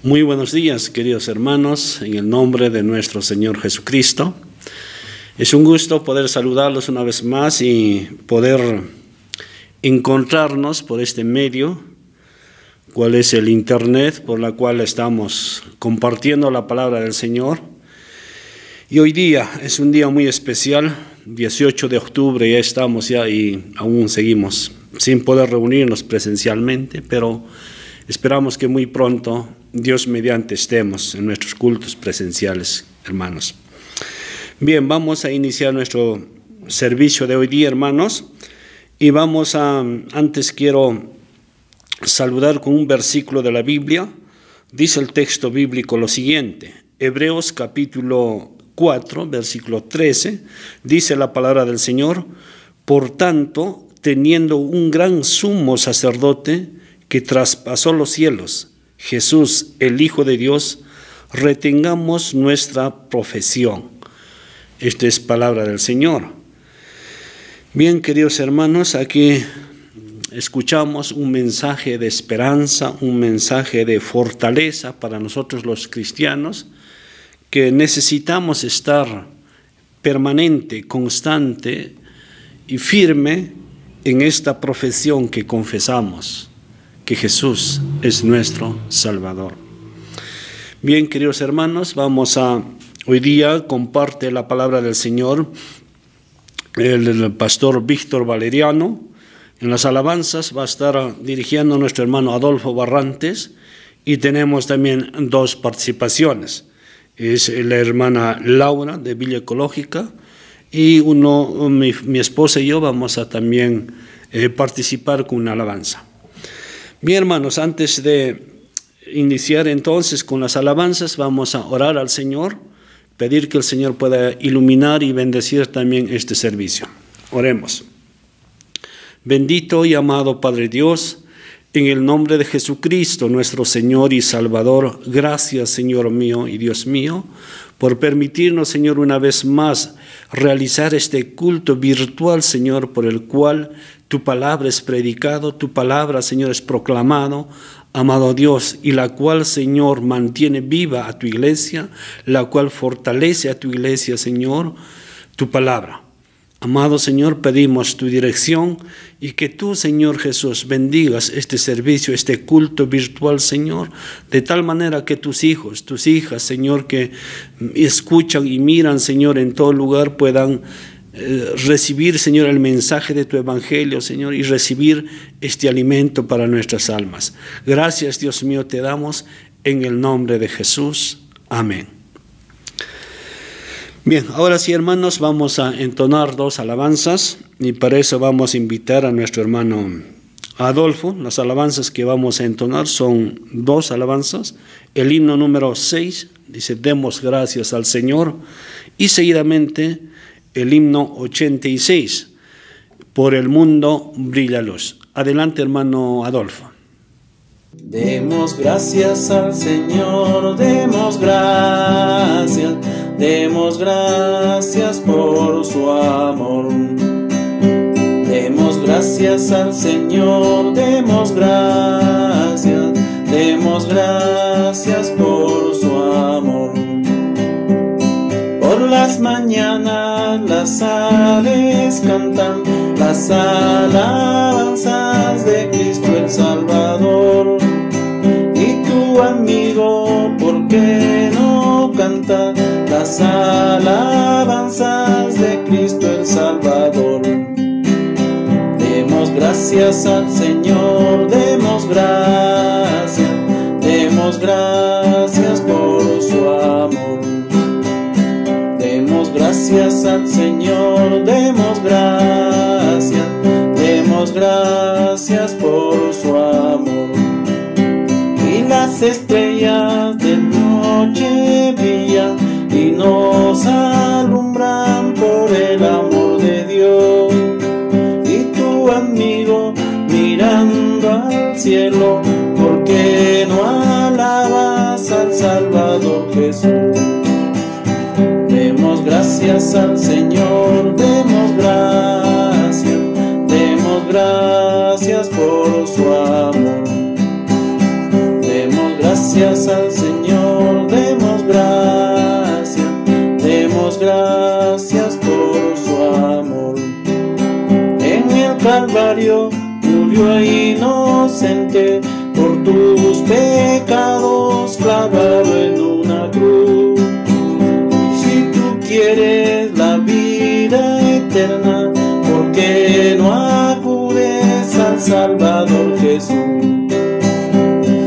Muy buenos días, queridos hermanos, en el nombre de nuestro Señor Jesucristo. Es un gusto poder saludarlos una vez más y poder encontrarnos por este medio, cuál es el Internet, por la cual estamos compartiendo la palabra del Señor. Y hoy día es un día muy especial, 18 de octubre, ya estamos y aún seguimos sin poder reunirnos presencialmente, pero esperamos que muy pronto, Dios mediante, estemos en nuestros cultos presenciales, hermanos. Bien, vamos a iniciar nuestro servicio de hoy día, hermanos, y antes quiero saludar con un versículo de la Biblia. Dice el texto bíblico lo siguiente: Hebreos capítulo 4, versículo 13, dice la palabra del Señor: por tanto, teniendo un gran sumo sacerdote que traspasó los cielos, Jesús, el Hijo de Dios, retengamos nuestra profesión. Esta es palabra del Señor. Bien, queridos hermanos, aquí escuchamos un mensaje de esperanza, un mensaje de fortaleza para nosotros los cristianos, que necesitamos estar permanente, constante y firme en esta profesión que confesamos, que Jesús es nuestro Salvador. Bien, queridos hermanos, hoy día comparte la palabra del Señor el pastor Víctor Valeriano. En las alabanzas va a estar dirigiendo nuestro hermano Adolfo Barrantes, y tenemos también dos participaciones. Es la hermana Laura de Villa Ecológica, y mi esposa y yo vamos a también participar con una alabanza. Bien, hermanos, antes de iniciar entonces con las alabanzas, vamos a orar al Señor, pedir que el Señor pueda iluminar y bendecir también este servicio. Oremos. Bendito y amado Padre Dios, en el nombre de Jesucristo, nuestro Señor y Salvador, gracias, Señor mío y Dios mío, por permitirnos, Señor, una vez más realizar este culto virtual, Señor, por el cual tu palabra es predicado, tu palabra, Señor, es proclamado, amado Dios, y la cual, Señor, mantiene viva a tu iglesia, la cual fortalece a tu iglesia, Señor, tu palabra. Amado Señor, pedimos tu dirección y que tú, Señor Jesús, bendigas este servicio, este culto virtual, Señor, de tal manera que tus hijos, tus hijas, Señor, que escuchan y miran, Señor, en todo lugar puedan recibir, Señor, el mensaje de tu evangelio, Señor, y recibir este alimento para nuestras almas. Gracias, Dios mío, te damos en el nombre de Jesús. Amén. Bien, ahora sí, hermanos, vamos a entonar dos alabanzas, y para eso vamos a invitar a nuestro hermano Adolfo. Las alabanzas que vamos a entonar son dos alabanzas. El himno número 6 dice: demos gracias al Señor, y seguidamente el himno 86, por el mundo brilla luz. Adelante, hermano Adolfo. Demos gracias al Señor, demos gracias por su amor. Demos gracias al Señor, demos gracias por su amor. Por las mañanas las aves cantan las alabanzas de Cristo el Salvador. Y tu amigo, ¿por qué no canta las alabanzas de Cristo el Salvador? Demos gracias al Señor, demos gracias por su amor. Demos gracias al Señor, demos gracias por su amor. Y las estrellas de noche brillan y nos alumbran por el amor de Dios. Y tu amigo, mirando al cielo, ¿por qué no alabas al Salvador Jesús? Demos gracias al Señor, demos gracias por su amor. Demos gracias gracias al Señor, demos gracias por su amor. En el Calvario murió inocente por tus pecados, clavado en una cruz. Si tú quieres la vida eterna, ¿por qué no acudes al Salvador Jesús?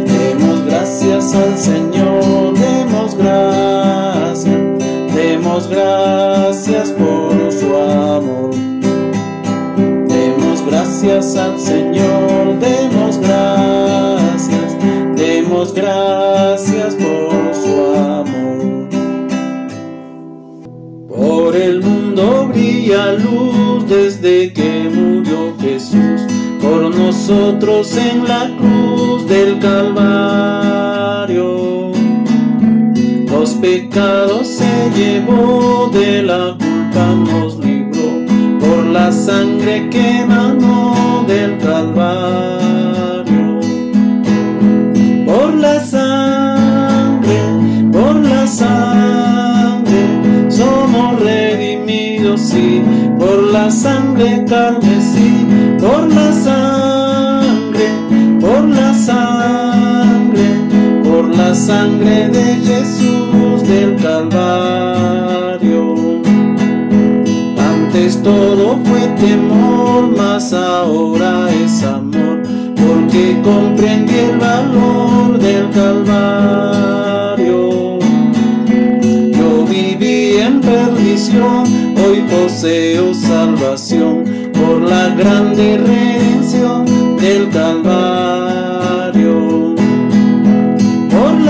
Demos gracias al Señor, demos gracias por su amor. Demos gracias al Señor, demos gracias por su amor. Por el mundo brilla luz desde que murió Jesús por nosotros en la cruz del Calvario. Los pecados se llevó, de la culpa nos libró, por la sangre que emanó del Calvario. Por la sangre, somos redimidos, sí, por la sangre carmesí, por la sangre de Jesús del Calvario. Antes todo fue temor, mas ahora es amor, porque comprendí el valor del Calvario. Yo viví en perdición, hoy poseo salvación, por la grande redención del Calvario. Por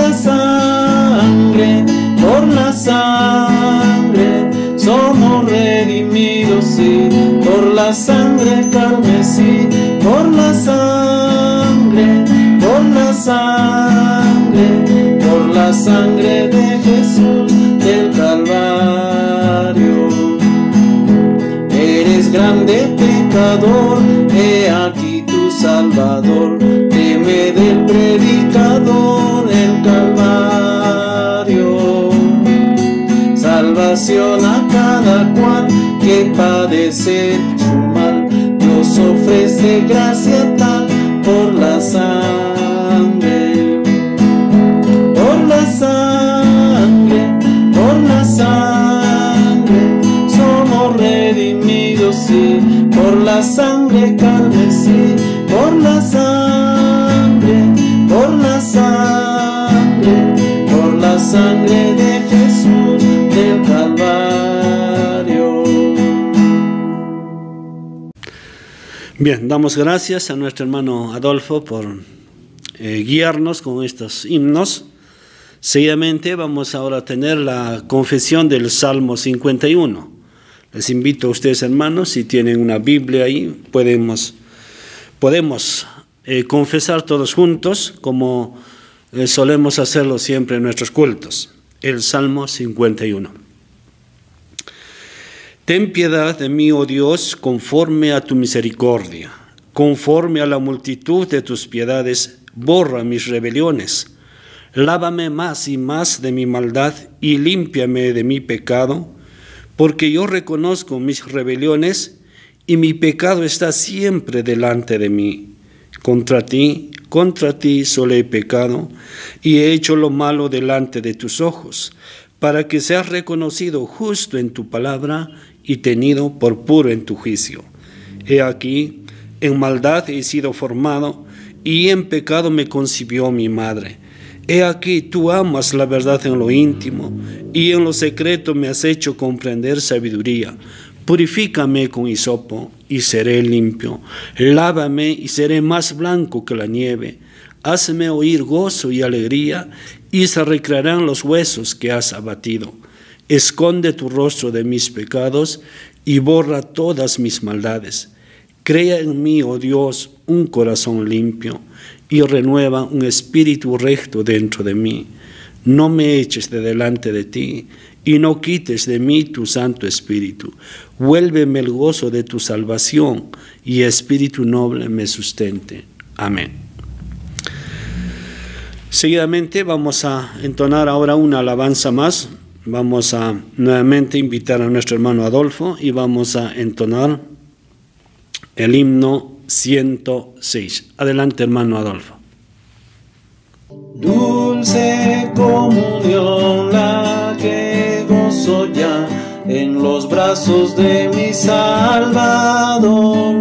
la sangre, somos redimidos, sí, por la sangre carmesí, por la sangre de Jesús del Calvario. Eres grande pecador, he aquí tu Salvador, teme del predicador el Calvario. Salvación a cada cual que padece su mal, Dios ofrece gracia tal por la sangre. Por la sangre, somos redimidos, sí, por la sangre carmesí, por la sangre de Jesús del Calvario. Bien, damos gracias a nuestro hermano Adolfo por guiarnos con estos himnos. Seguidamente vamos ahora a tener la confesión del Salmo 51. Les invito a ustedes, hermanos, si tienen una Biblia ahí, podemos confesar todos juntos, como solemos hacerlo siempre en nuestros cultos. El Salmo 51. Ten piedad de mí, oh Dios, conforme a tu misericordia. Conforme a la multitud de tus piedades, borra mis rebeliones. Lávame más y más de mi maldad y límpiame de mi pecado, porque yo reconozco mis rebeliones y mi pecado está siempre delante de mí. Contra ti solo he pecado y he hecho lo malo delante de tus ojos, para que seas reconocido justo en tu palabra y tenido por puro en tu juicio. He aquí, en maldad he sido formado y en pecado me concibió mi madre. He aquí, tú amas la verdad en lo íntimo, y en lo secreto me has hecho comprender sabiduría. Purifícame con hisopo, y seré limpio. Lávame, y seré más blanco que la nieve. Hazme oír gozo y alegría, y se recrearán los huesos que has abatido. Esconde tu rostro de mis pecados, y borra todas mis maldades. Crea en mí, oh Dios, un corazón limpio, y renueva un espíritu recto dentro de mí. No me eches de delante de ti, y no quites de mí tu Santo Espíritu. Vuélveme el gozo de tu salvación, y espíritu noble me sustente. Amén. Seguidamente vamos a entonar ahora una alabanza más. Vamos a nuevamente invitar a nuestro hermano Adolfo y vamos a entonar el himno 106. Adelante, hermano Adolfo. Dulce comunión la que gozo ya en los brazos de mi Salvador.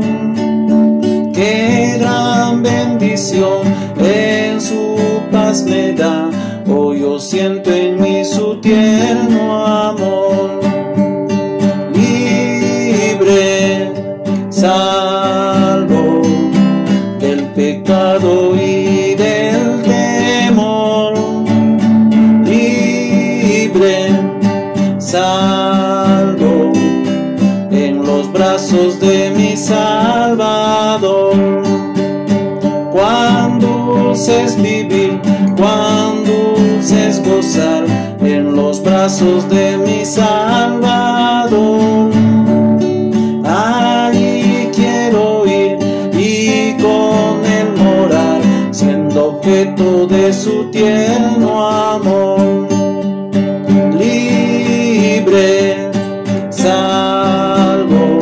Qué gran bendición en su paz me da. Hoy yo siento en mí su tierno amor. Libre, salvo del pecado y del temor. Libre, salvo en los brazos de mi Salvador. Cuán dulce es vivir, cuán dulce es gozar en los brazos de mi Salvador. Allí quiero ir y con él morar, siendo objeto de su tierno amor. Libre, salvo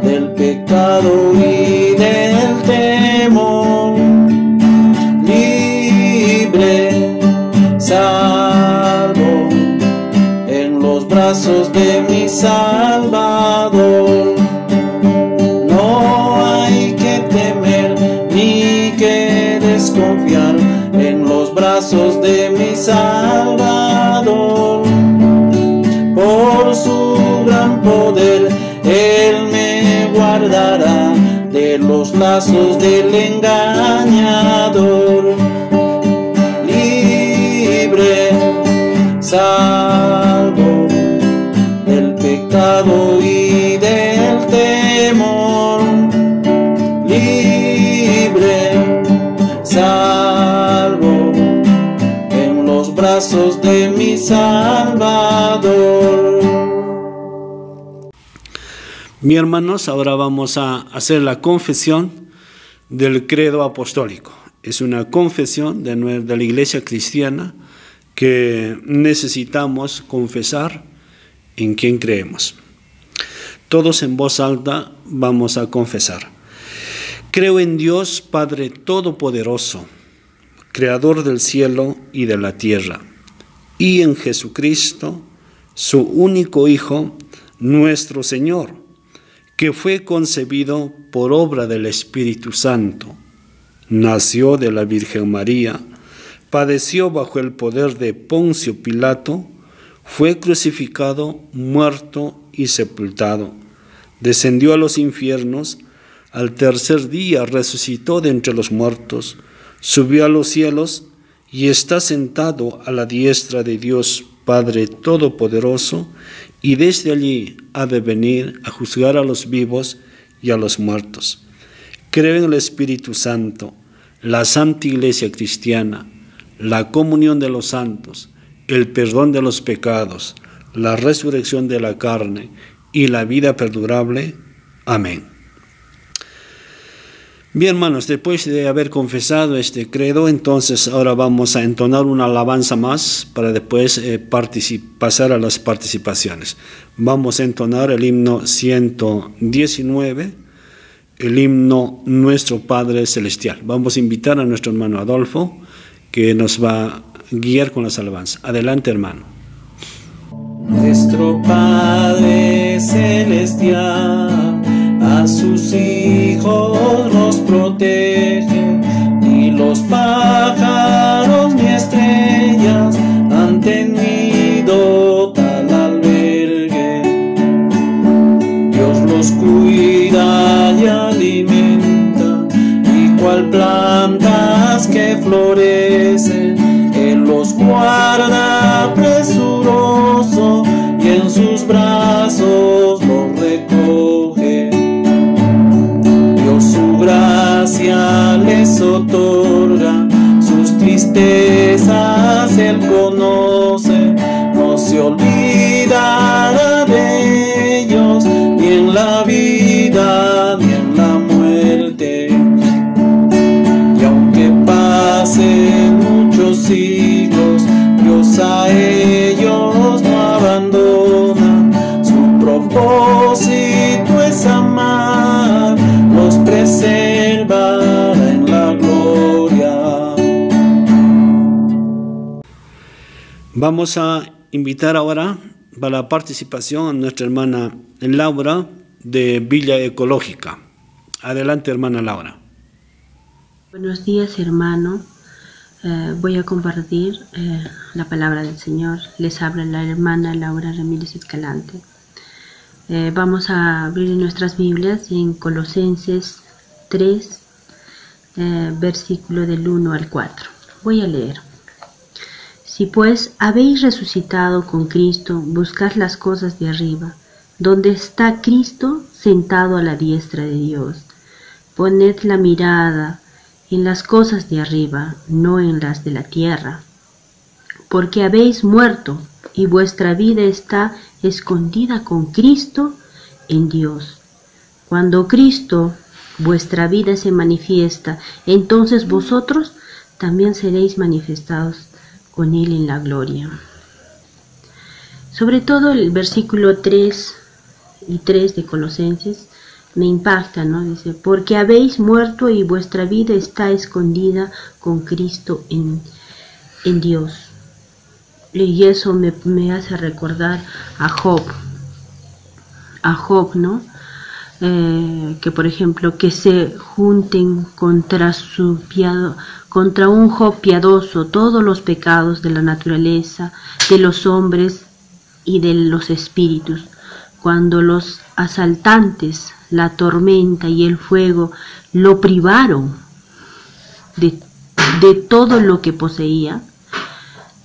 del pecado y del temor. Libre, salvo en los brazos de mi Salvador. No hay que temer ni que desconfiar en los brazos de mi Salvador. Por su gran poder Él me guardará de los lazos del engañador. Libre, salvo del pecado y del temor. Libre, salvo en los brazos de mi Salvador. Mis hermanos, ahora vamos a hacer la confesión del credo apostólico. Es una confesión de la Iglesia cristiana que necesitamos confesar en quién creemos. Todos en voz alta vamos a confesar. Creo en Dios Padre Todopoderoso, Creador del cielo y de la tierra, y en Jesucristo, su único Hijo, nuestro Señor, que fue concebido por obra del Espíritu Santo, nació de la Virgen María, padeció bajo el poder de Poncio Pilato, fue crucificado, muerto y sepultado, descendió a los infiernos, al tercer día resucitó de entre los muertos, subió a los cielos y está sentado a la diestra de Dios Padre Todopoderoso, y desde allí ha de venir a juzgar a los vivos y a los muertos. Creo en el Espíritu Santo, la Santa Iglesia Cristiana, la comunión de los santos, el perdón de los pecados, la resurrección de la carne y la vida perdurable. Amén. Bien, hermanos, después de haber confesado este credo, entonces ahora vamos a entonar una alabanza más para después pasar a las participaciones. Vamos a entonar el himno 119, el himno Nuestro Padre Celestial. Vamos a invitar a nuestro hermano Adolfo, que nos va a guiar con las alabanzas. Adelante, hermano. Nuestro Padre Celestial a sus hijos los protege, y los pájaros ni estrellas han tenido tal albergue. Dios los cuida y alimenta, y cual plantas que florecen, Él los guarda presuroso y en sus brazos los recoge. Su gracia les otorga, sus tristezas Él conoce, no se olvidará de ellos, ni en la vida ni en la muerte. Y aunque pasen siglos. Dios a ellos no abandona, su propósito es amar, los preservará en la gloria. Vamos a invitar ahora para la participación a nuestra hermana Laura de Villa Ecológica. Adelante, hermana Laura. Buenos días, hermano. Voy a compartir la palabra del Señor. Les habla la hermana Laura Ramírez Escalante. Vamos a abrir nuestras Biblias en Colosenses 3, versículo del 1 al 4. Voy a leer. Si pues habéis resucitado con Cristo, buscad las cosas de arriba, donde está Cristo sentado a la diestra de Dios. Poned la mirada en las cosas de arriba, no en las de la tierra, porque habéis muerto y vuestra vida está escondida con Cristo en Dios. Cuando Cristo, vuestra vida, se manifiesta, entonces vosotros también seréis manifestados con Él en la gloria. Sobre todo el versículo 3 y 3 de Colosenses me impacta, ¿no? Dice, porque habéis muerto y vuestra vida está escondida con Cristo en Dios. Y eso me hace recordar a Job, ¿no? Que por ejemplo, que se junten contra un Job piadoso todos los pecados de la naturaleza, de los hombres y de los espíritus, cuando los asaltantes, la tormenta y el fuego lo privaron de todo lo que poseía,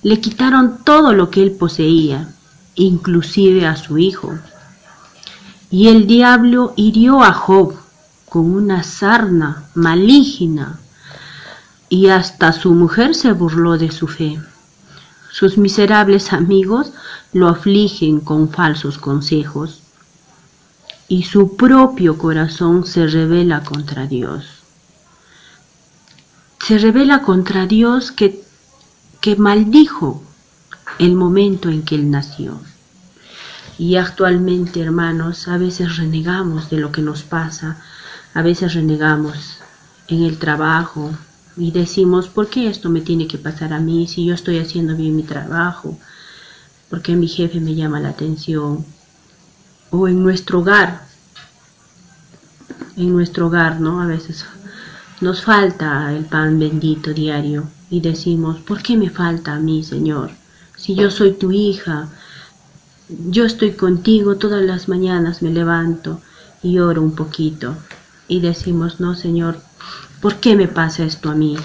le quitaron todo lo que él poseía, inclusive a su hijo. Y el diablo hirió a Job con una sarna maligna, y hasta su mujer se burló de su fe. Sus miserables amigos lo afligen con falsos consejos, y su propio corazón se rebela contra Dios. Se rebela contra Dios que maldijo el momento en que él nació. Y actualmente, hermanos, a veces renegamos de lo que nos pasa, a veces renegamos en el trabajo y decimos, ¿por qué esto me tiene que pasar a mí si yo estoy haciendo bien mi trabajo? ¿Por qué mi jefe me llama la atención? O en nuestro hogar, ¿no? A veces nos falta el pan bendito diario y decimos, ¿por qué me falta a mí, Señor? Si yo soy tu hija, yo estoy contigo todas las mañanas, me levanto y oro un poquito y decimos, no, Señor, ¿por qué me pasa esto a mí?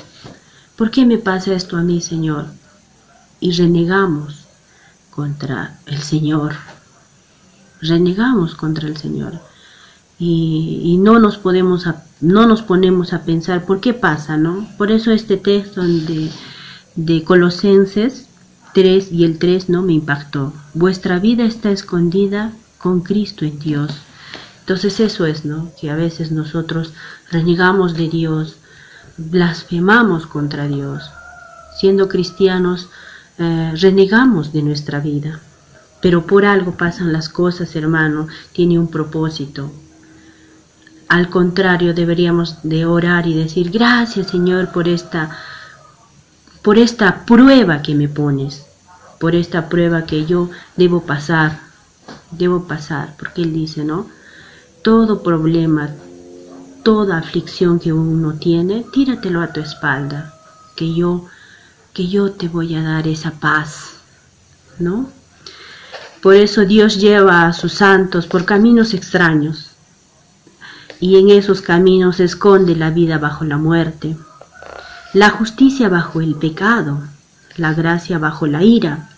¿Por qué me pasa esto a mí, Señor? Y renegamos contra el Señor. Renegamos contra el Señor. Y no nos ponemos a pensar por qué pasa, ¿no? Por eso este texto de Colosenses 3 y el 3, ¿no? Me impactó. Vuestra vida está escondida con Cristo en Dios. Entonces eso es, ¿no? Que a veces nosotros renegamos de Dios, blasfemamos contra Dios. Siendo cristianos, renegamos de nuestra vida. Pero por algo pasan las cosas, hermano, tiene un propósito. Al contrario, deberíamos de orar y decir, gracias, Señor, por esta prueba que me pones, por esta prueba que yo debo pasar, porque Él dice, ¿no? Todo problema, toda aflicción que uno tiene, tíratelo a tu espalda, que yo te voy a dar esa paz, ¿no? Por eso Dios lleva a sus santos por caminos extraños, y en esos caminos esconde la vida bajo la muerte, la justicia bajo el pecado, la gracia bajo la ira.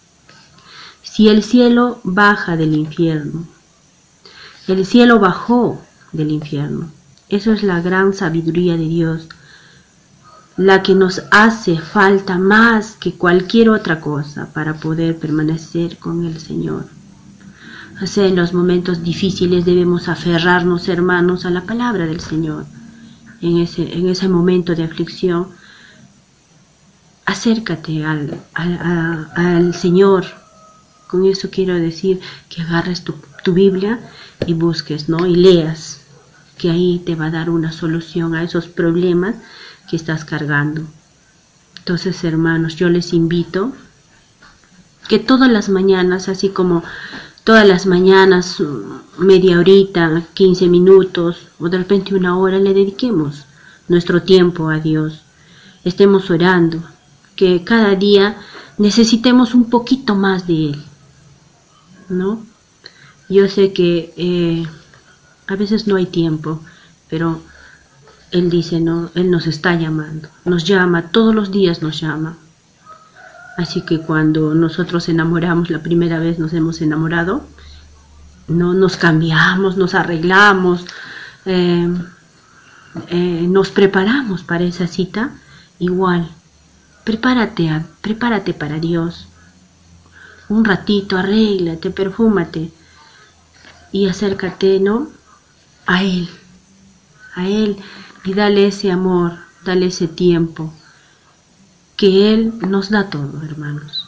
Si el cielo baja del infierno, el cielo bajó del infierno. Eso es la gran sabiduría de Dios, la que nos hace falta más que cualquier otra cosa para poder permanecer con el Señor. O sea, en los momentos difíciles debemos aferrarnos, hermanos, a la palabra del Señor. En ese momento de aflicción, acércate al Señor. Con eso quiero decir que agarres tu Biblia y busques, ¿no? Y leas, que ahí te va a dar una solución a esos problemas que estás cargando. Entonces, hermanos, yo les invito que todas las mañanas, así como todas las mañanas, media horita, 15 minutos o de repente una hora, le dediquemos nuestro tiempo a Dios. Estemos orando, que cada día necesitemos un poquito más de Él, ¿no? Yo sé que a veces no hay tiempo, pero Él dice, no, Él nos está llamando, nos llama, todos los días nos llama. Así que cuando nosotros enamoramos, la primera vez nos hemos enamorado, no nos cambiamos, nos arreglamos, nos preparamos para esa cita. Igual, prepárate para Dios. Un ratito, arréglate, perfúmate y acércate, ¿no? A Él, y dale ese amor, dale ese tiempo, que Él nos da todo, hermanos.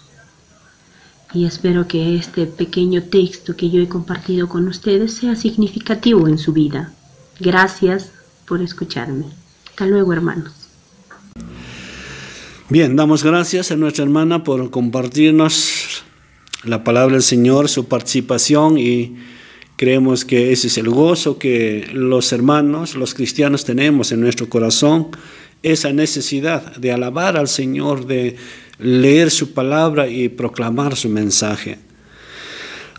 Y espero que este pequeño texto que yo he compartido con ustedes sea significativo en su vida. Gracias por escucharme. Hasta luego, hermanos. Bien, damos gracias a nuestra hermana por compartirnos la palabra del Señor, su participación, y creemos que ese es el gozo que los hermanos, los cristianos tenemos en nuestro corazón, esa necesidad de alabar al Señor, de leer su palabra y proclamar su mensaje.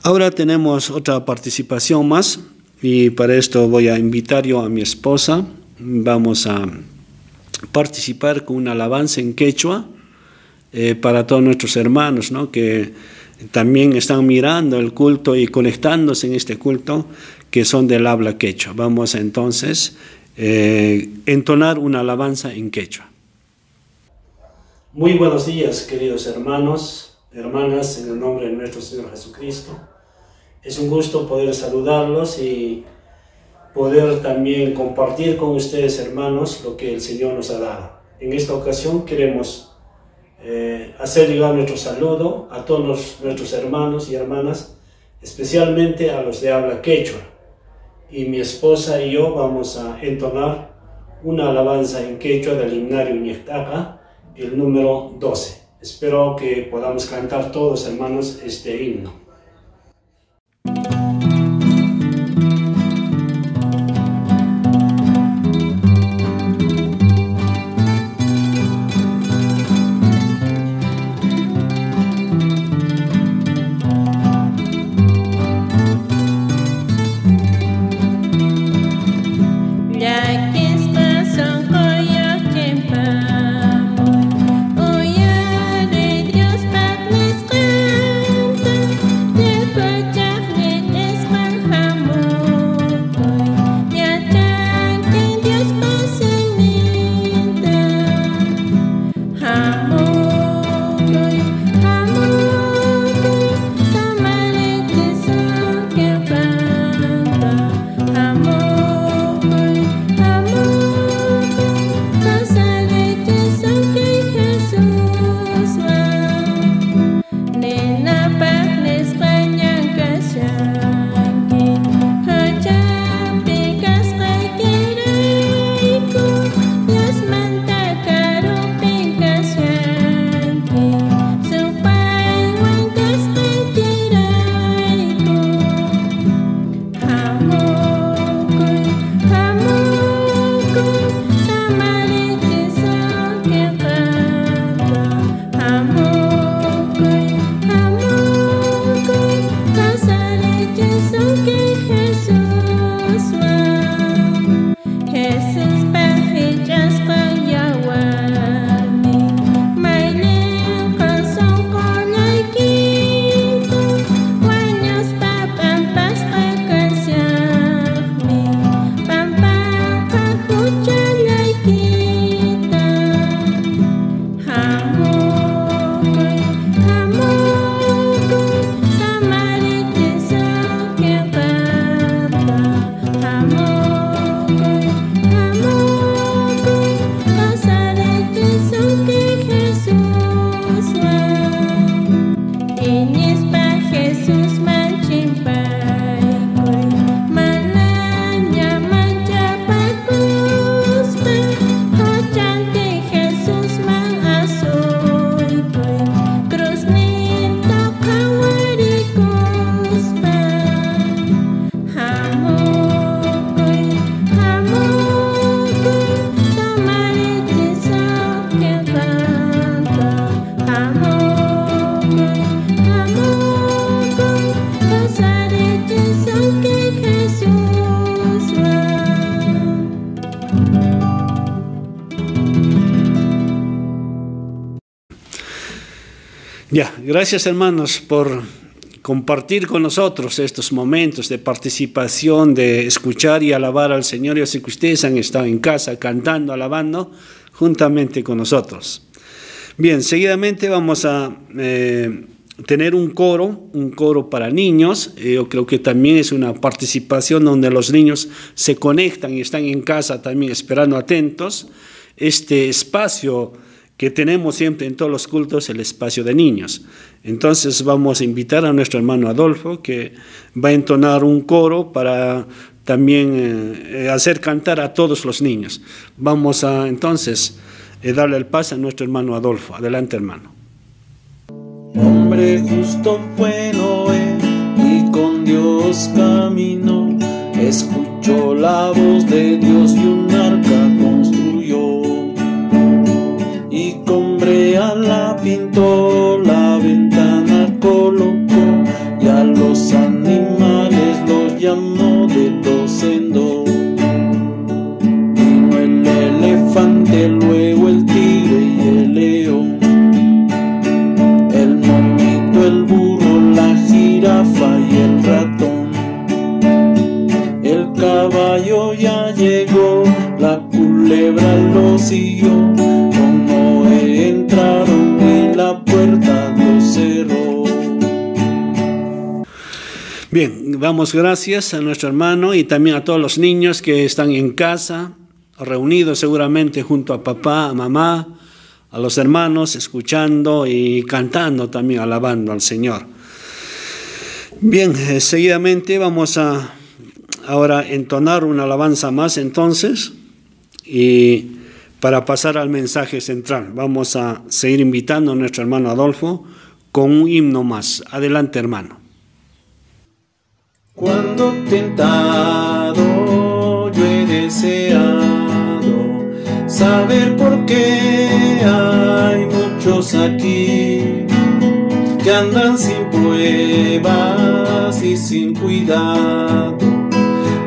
Ahora tenemos otra participación más, y para esto voy a invitar yo a mi esposa. Vamos a participar con una alabanza en quechua para todos nuestros hermanos, ¿no?, que también están mirando el culto y conectándose en este culto, que son del habla quechua. Vamos a entonces entonar una alabanza en quechua. Muy buenos días, queridos hermanos, hermanas, en el nombre de nuestro Señor Jesucristo. Es un gusto poder saludarlos y poder también compartir con ustedes, hermanos, lo que el Señor nos ha dado. En esta ocasión queremos hacer llegar nuestro saludo a todos nuestros hermanos y hermanas, especialmente a los de habla quechua. Y mi esposa y yo vamos a entonar una alabanza en quechua del himnario Ñectaca, el número 12. Espero que podamos cantar todos, hermanos, este himno. Oh, yeah, de Dios, Padre, Ya, gracias hermanos por compartir con nosotros estos momentos de participación, de escuchar y alabar al Señor. Yo sé que ustedes han estado en casa cantando, alabando juntamente con nosotros. Bien, seguidamente vamos a tener un coro para niños. Yo creo que también es una participación donde los niños se conectan y están en casa también esperando atentos. Este espacio que tenemos siempre en todos los cultos, el espacio de niños. Entonces vamos a invitar a nuestro hermano Adolfo, que va a entonar un coro para también hacer cantar a todos los niños. Vamos a entonces darle el pase a nuestro hermano Adolfo. Adelante, hermano. Hombre justo fue Noé y con Dios caminó, escuchó la voz de Dios y un arca construyó. Y con brea la pintó, la ventana colocó, y a los animales los llamó de dos en dos. Vino el elefante, luego el tigre y el león, el monito, el burro, la jirafa y el ratón. El caballo ya llegó, la culebra lo siguió, entraron y la puerta Dios cerró. Bien, damos gracias a nuestro hermano y también a todos los niños que están en casa, reunidos seguramente junto a papá, a mamá, a los hermanos, escuchando y cantando también, alabando al Señor. Bien, seguidamente vamos a ahora entonar una alabanza más entonces, y para pasar al mensaje central, vamos a seguir invitando a nuestro hermano Adolfo con un himno más. Adelante, hermano. Cuando tentado yo he deseado saber por qué hay muchos aquí que andan sin pruebas y sin cuidado,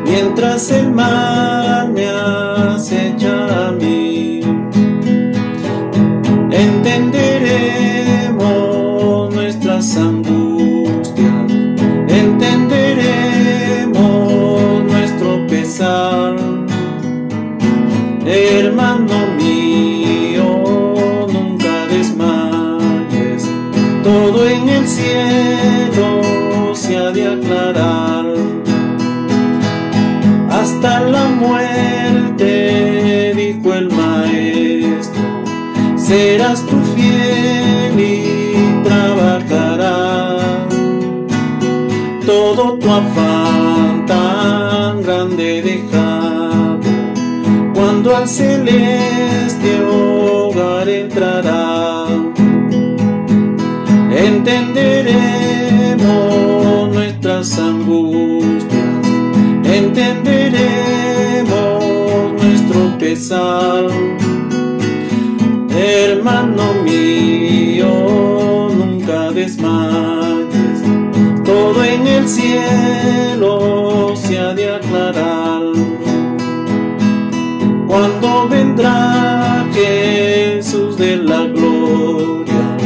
mientras el mal me acecha a mí. Entenderemos nuestras angustias, entenderemos nuestro pesar. Hermano mío, nunca desmayes, todo en el cielo se ha de aclarar. Hasta la muerte, dijo el maestro, serás tú fiel y trabajarás. Todo tu afán tan grande dejado, cuando al celeste hogar entrará. Entenderemos nuestras angustias, entenderemos nuestro pesar. Hermano mío, nunca desmayes, todo en el cielo se ha de aclarar. Cuando vendrá Jesús de la gloria,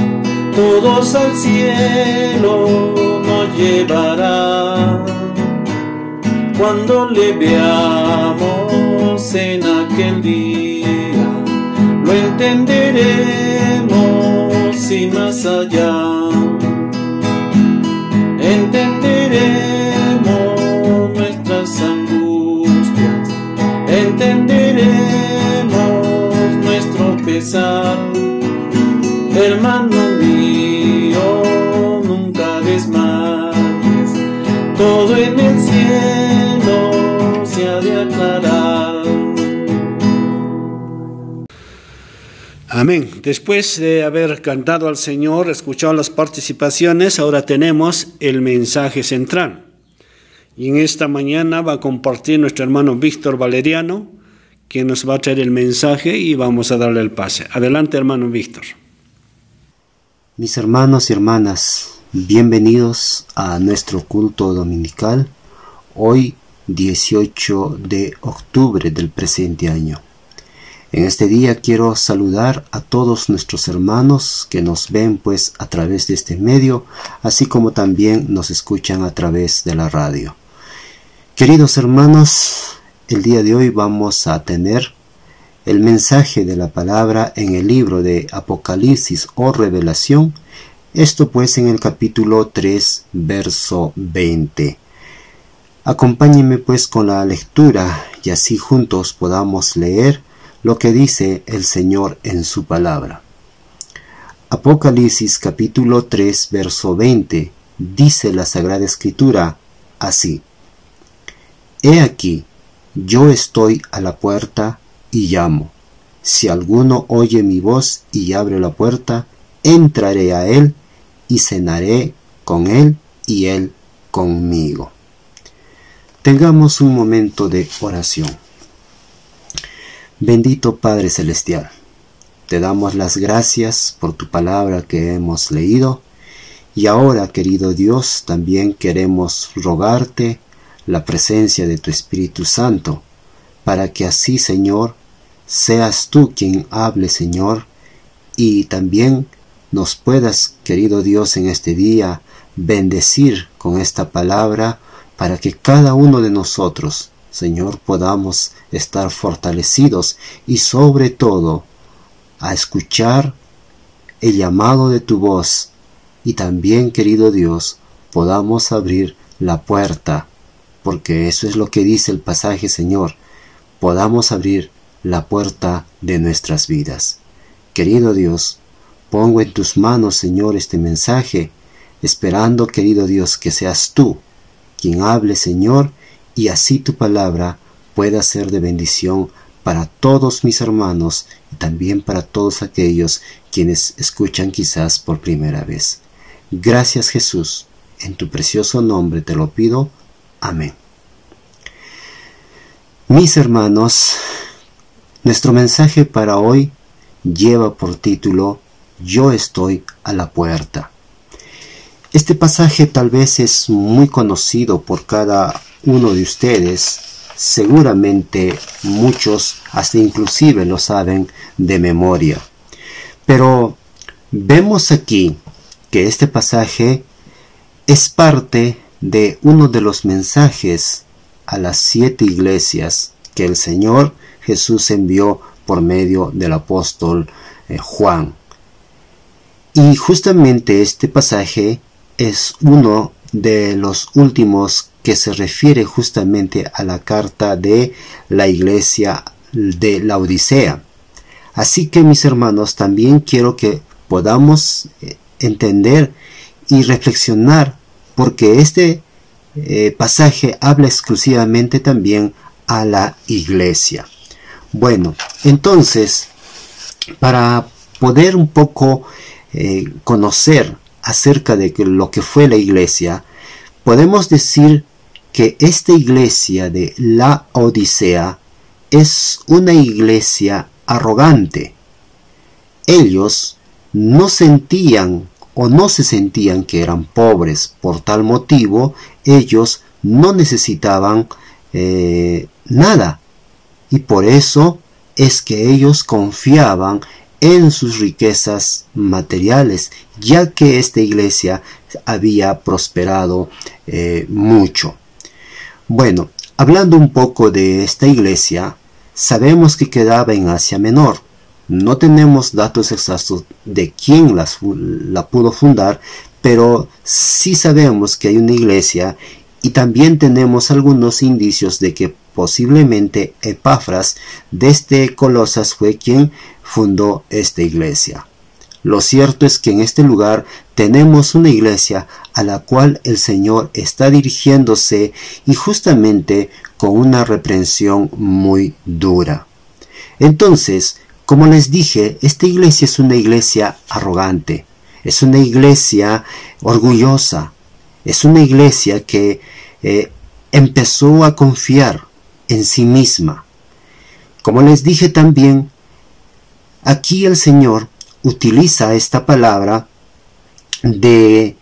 todos al cielo nos llevará. Cuando le veamos en aquel día, lo entenderemos y más allá. Entenderemos nuestras angustias, entenderemos nuestro pesar. Hermano mío, nunca desmayes, todo en el cielo se ha de aclarar. Amén. Después de haber cantado al Señor, escuchado las participaciones, ahora tenemos el mensaje central. Y en esta mañana va a compartir nuestro hermano Víctor Valeriano, quien nos va a traer el mensaje y vamos a darle el pase. Adelante, hermano Víctor. Mis hermanos y hermanas, bienvenidos a nuestro culto dominical, hoy 18 de octubre del presente año. En este día quiero saludar a todos nuestros hermanos que nos ven pues a través de este medio, así como también nos escuchan a través de la radio. Queridos hermanos, el día de hoy vamos a tener el mensaje de la palabra en el libro de Apocalipsis o Revelación, esto pues en el capítulo 3, verso 20. Acompáñenme pues con la lectura y así juntos podamos leer lo que dice el Señor en su palabra. Apocalipsis capítulo 3, verso 20, dice la Sagrada Escritura así: He aquí, yo estoy a la puerta y llamo. Si alguno oye mi voz y abre la puerta, entraré a él y cenaré con él y él conmigo. Tengamos un momento de oración. Bendito Padre Celestial, te damos las gracias por tu palabra que hemos leído y ahora, querido Dios, también queremos rogarte la presencia de tu Espíritu Santo para que así, Señor, seas tú quien hable, Señor, y también nos puedas, querido Dios, en este día bendecir con esta palabra para que cada uno de nosotros, Señor, podamos estar fortalecidos y sobre todo a escuchar el llamado de tu voz y también, querido Dios, podamos abrir la puerta, porque eso es lo que dice el pasaje, Señor, podamos abrir la puerta de nuestras vidas. Querido Dios, pongo en tus manos, Señor, este mensaje, esperando, querido Dios, que seas tú quien hable, Señor, y así tu palabra pueda ser de bendición para todos mis hermanos y también para todos aquellos quienes escuchan quizás por primera vez. Gracias, Jesús, en tu precioso nombre te lo pido. Amén. Mis hermanos, nuestro mensaje para hoy lleva por título Yo estoy a la puerta. Este pasaje tal vez es muy conocido por cada uno de ustedes, seguramente muchos hasta inclusive lo saben de memoria. Pero vemos aquí que este pasaje es parte de uno de los mensajes a las 7 iglesias que el Señor Jesús envió por medio del apóstol Juan. Y justamente este pasaje es uno de los últimos que se refiere justamente a la carta de la iglesia de Laodicea. Así que, mis hermanos, también quiero que podamos entender y reflexionar, porque este pasaje habla exclusivamente también a la iglesia. Bueno, entonces, para poder un poco conocer acerca de lo que fue la iglesia, podemos decir que esta iglesia de la Odisea es una iglesia arrogante. Ellos no sentían o no se sentían que eran pobres, por tal motivo ellos no necesitaban nada, y por eso es que ellos confiaban en sus riquezas materiales, ya que esta iglesia había prosperado mucho. Bueno, hablando un poco de esta iglesia, sabemos que quedaba en Asia Menor. No tenemos datos exactos de quién la pudo fundar, pero sí sabemos que hay una iglesia y también tenemos algunos indicios de que posiblemente Epafras desde Colosas fue quien fundó esta iglesia. Lo cierto es que en este lugar tenemos una iglesia a la cual el Señor está dirigiéndose y justamente con una reprensión muy dura. Entonces, como les dije, esta iglesia es una iglesia arrogante, es una iglesia orgullosa, es una iglesia que empezó a confiar en sí misma. Como les dije también, aquí el Señor utiliza esta palabra de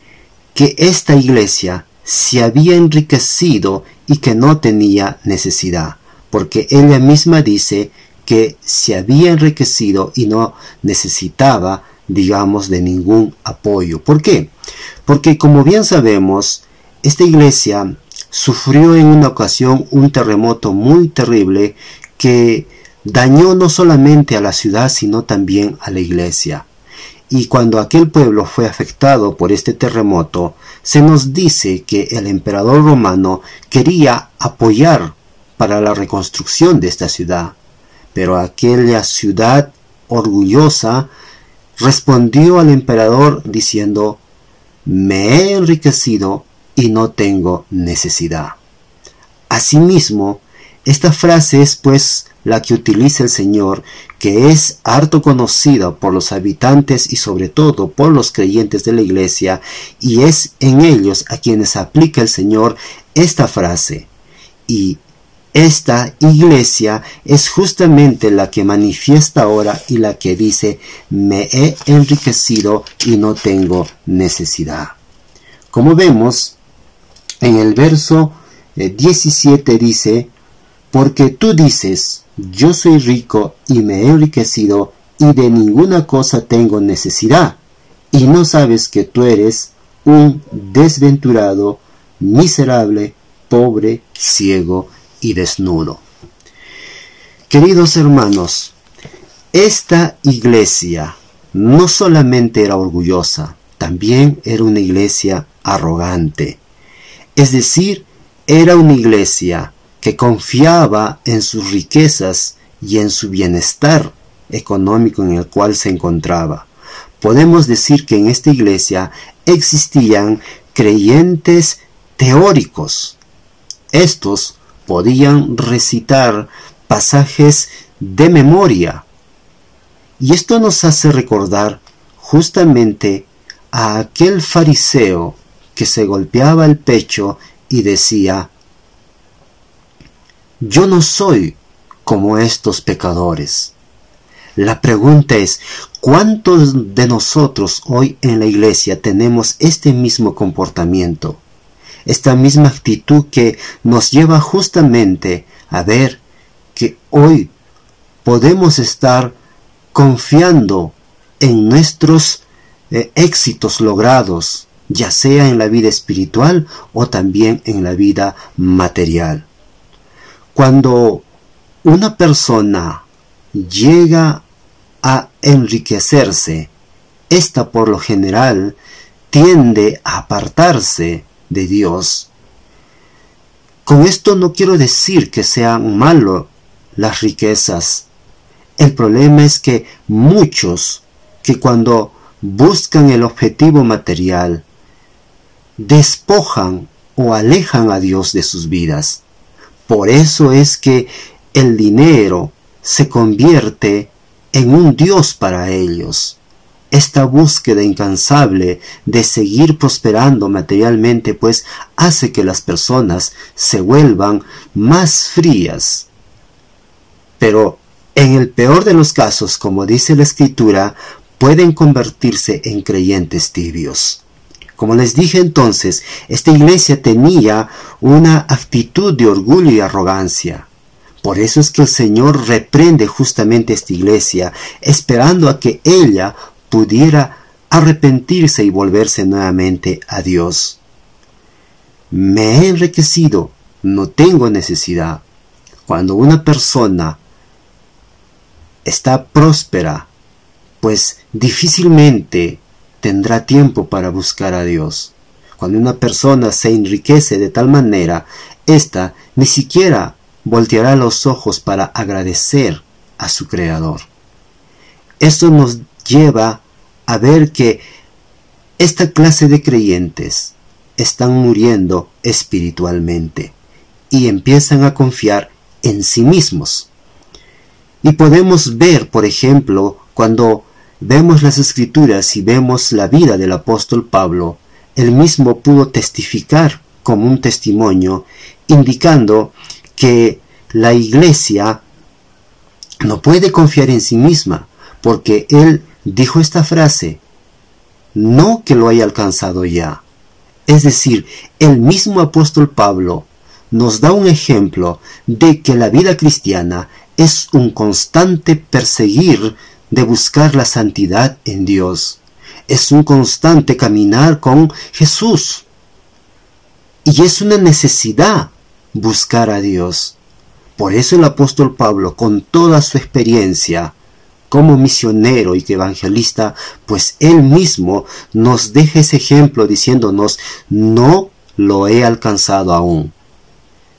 que esta iglesia se había enriquecido y que no tenía necesidad, porque ella misma dice que se había enriquecido y no necesitaba, digamos, de ningún apoyo. ¿Por qué? Porque, como bien sabemos, esta iglesia sufrió en una ocasión un terremoto muy terrible que dañó no solamente a la ciudad, sino también a la iglesia. Y cuando aquel pueblo fue afectado por este terremoto, se nos dice que el emperador romano quería apoyar para la reconstrucción de esta ciudad. Pero aquella ciudad orgullosa respondió al emperador diciendo: me he enriquecido y no tengo necesidad. Asimismo, esta frase es pues la que utiliza el Señor, que es harto conocida por los habitantes y sobre todo por los creyentes de la iglesia, y es en ellos a quienes aplica el Señor esta frase. Y esta iglesia es justamente la que manifiesta ahora y la que dice: me he enriquecido y no tengo necesidad. Como vemos, en el verso 17 dice: porque tú dices, yo soy rico y me he enriquecido y de ninguna cosa tengo necesidad, y no sabes que tú eres un desventurado, miserable, pobre, ciego y desnudo. Queridos hermanos, esta iglesia no solamente era orgullosa, también era una iglesia arrogante. Es decir, era una iglesia que confiaba en sus riquezas y en su bienestar económico en el cual se encontraba. Podemos decir que en esta iglesia existían creyentes teóricos. Estos podían recitar pasajes de memoria. Y esto nos hace recordar justamente a aquel fariseo que se golpeaba el pecho y decía: yo no soy como estos pecadores. La pregunta es: ¿cuántos de nosotros hoy en la iglesia tenemos este mismo comportamiento? Esta misma actitud que nos lleva justamente a ver que hoy podemos estar confiando en nuestros éxitos logrados, ya sea en la vida espiritual o también en la vida material. Cuando una persona llega a enriquecerse, ésta por lo general tiende a apartarse de Dios. Con esto no quiero decir que sean malas las riquezas. El problema es que muchos que cuando buscan el objetivo material despojan o alejan a Dios de sus vidas. Por eso es que el dinero se convierte en un Dios para ellos. Esta búsqueda incansable de seguir prosperando materialmente pues hace que las personas se vuelvan más frías. Pero en el peor de los casos, como dice la Escritura, pueden convertirse en creyentes tibios. Como les dije entonces, esta iglesia tenía una actitud de orgullo y arrogancia. Por eso es que el Señor reprende justamente a esta iglesia, esperando a que ella pudiera arrepentirse y volverse nuevamente a Dios. Me he enriquecido, no tengo necesidad. Cuando una persona está próspera, pues difícilmente tendrá tiempo para buscar a Dios. Cuando una persona se enriquece de tal manera, ésta ni siquiera volteará los ojos para agradecer a su Creador. Esto nos lleva a ver que esta clase de creyentes están muriendo espiritualmente y empiezan a confiar en sí mismos. Y podemos ver, por ejemplo, cuando vemos las Escrituras y vemos la vida del apóstol Pablo, él mismo pudo testificar como un testimonio, indicando que la iglesia no puede confiar en sí misma, porque él dijo esta frase: no que lo haya alcanzado ya. Es decir, el mismo apóstol Pablo nos da un ejemplo de que la vida cristiana es un constante perseguir de buscar la santidad en Dios. Es un constante caminar con Jesús. Y es una necesidad buscar a Dios. Por eso el apóstol Pablo, con toda su experiencia como misionero y evangelista, pues él mismo nos deja ese ejemplo diciéndonos, no lo he alcanzado aún.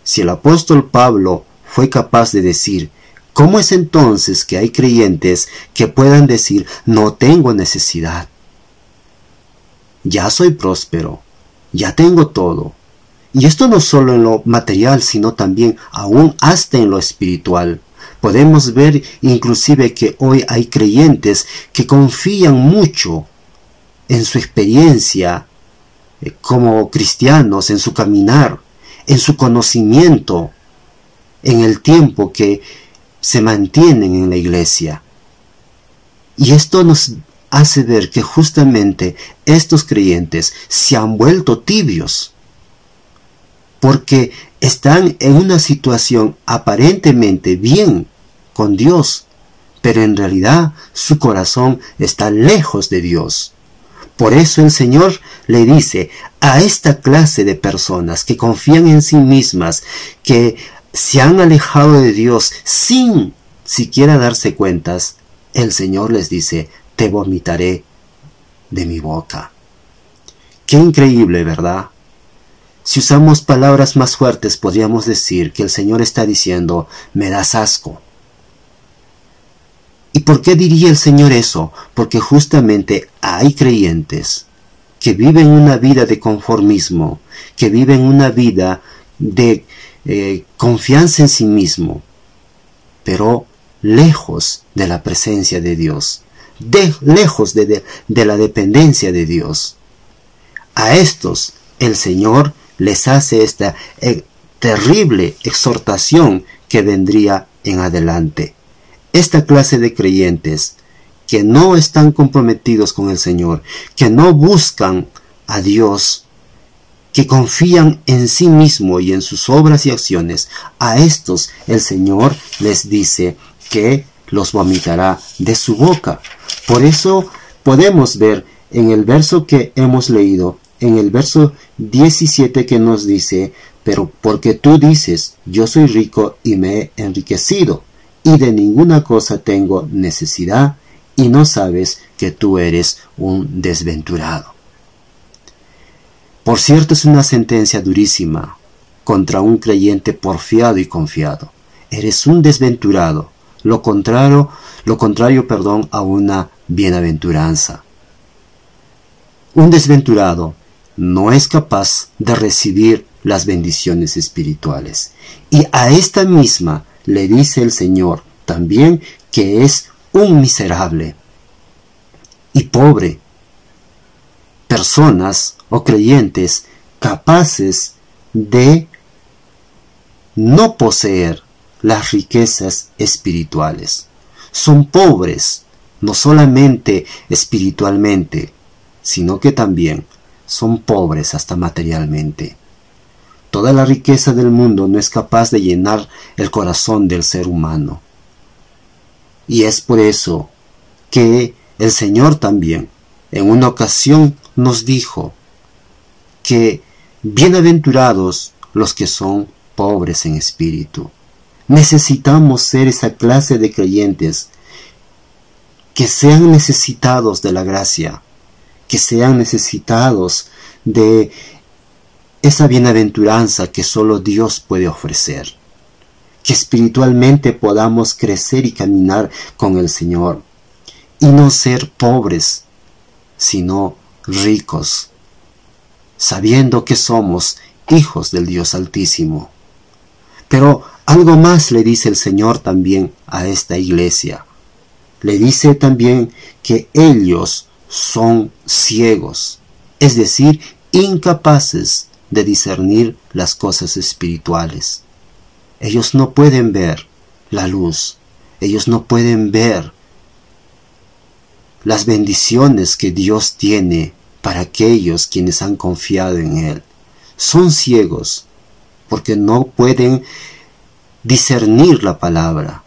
Si el apóstol Pablo fue capaz de decir, ¿cómo es entonces que hay creyentes que puedan decir, no tengo necesidad? Ya soy próspero, ya tengo todo. Y esto no solo en lo material, sino también aún hasta en lo espiritual. Podemos ver inclusive que hoy hay creyentes que confían mucho en su experiencia como cristianos, en su caminar, en su conocimiento, en el tiempo que se mantienen en la iglesia. Y esto nos hace ver que justamente estos creyentes se han vuelto tibios, porque están en una situación aparentemente bien con Dios, pero en realidad su corazón está lejos de Dios. Por eso el Señor le dice a esta clase de personas que confían en sí mismas, que se han alejado de Dios sin siquiera darse cuentas, el Señor les dice, te vomitaré de mi boca. Qué increíble, ¿verdad? Si usamos palabras más fuertes, podríamos decir que el Señor está diciendo, me das asco. ¿Y por qué diría el Señor eso? Porque justamente hay creyentes que viven una vida de conformismo, que viven una vida de confianza en sí mismo, pero lejos de la presencia de Dios, lejos de la dependencia de Dios. A estos el Señor les hace esta terrible exhortación que vendría en adelante. Esta clase de creyentes que no están comprometidos con el Señor, que no buscan a Dios, que confían en sí mismo y en sus obras y acciones, a estos el Señor les dice que los vomitará de su boca. Por eso podemos ver en el verso que hemos leído, en el verso 17 que nos dice, pero porque tú dices, yo soy rico y me he enriquecido, y de ninguna cosa tengo necesidad, y no sabes que tú eres un desventurado. Por cierto, es una sentencia durísima contra un creyente porfiado y confiado. Eres un desventurado, lo contrario, a una bienaventuranza. Un desventurado no es capaz de recibir las bendiciones espirituales. Y a esta misma le dice el Señor también que es un miserable y pobre. Personas o creyentes capaces de no poseer las riquezas espirituales. Son pobres, no solamente espiritualmente, sino que también son pobres hasta materialmente. Toda la riqueza del mundo no es capaz de llenar el corazón del ser humano. Y es por eso que el Señor también en una ocasión nos dijo que bienaventurados los que son pobres en espíritu. Necesitamos ser esa clase de creyentes que sean necesitados de la gracia, que sean necesitados de esa bienaventuranza que solo Dios puede ofrecer. Que espiritualmente podamos crecer y caminar con el Señor. Y no ser pobres, sino ricos, sabiendo que somos hijos del Dios Altísimo. Pero algo más le dice el Señor también a esta iglesia. Le dice también que ellos son ciegos, es decir, incapaces de discernir las cosas espirituales. Ellos no pueden ver la luz, ellos no pueden ver las bendiciones que Dios tiene para aquellos quienes han confiado en Él. Son ciegos porque no pueden discernir la palabra,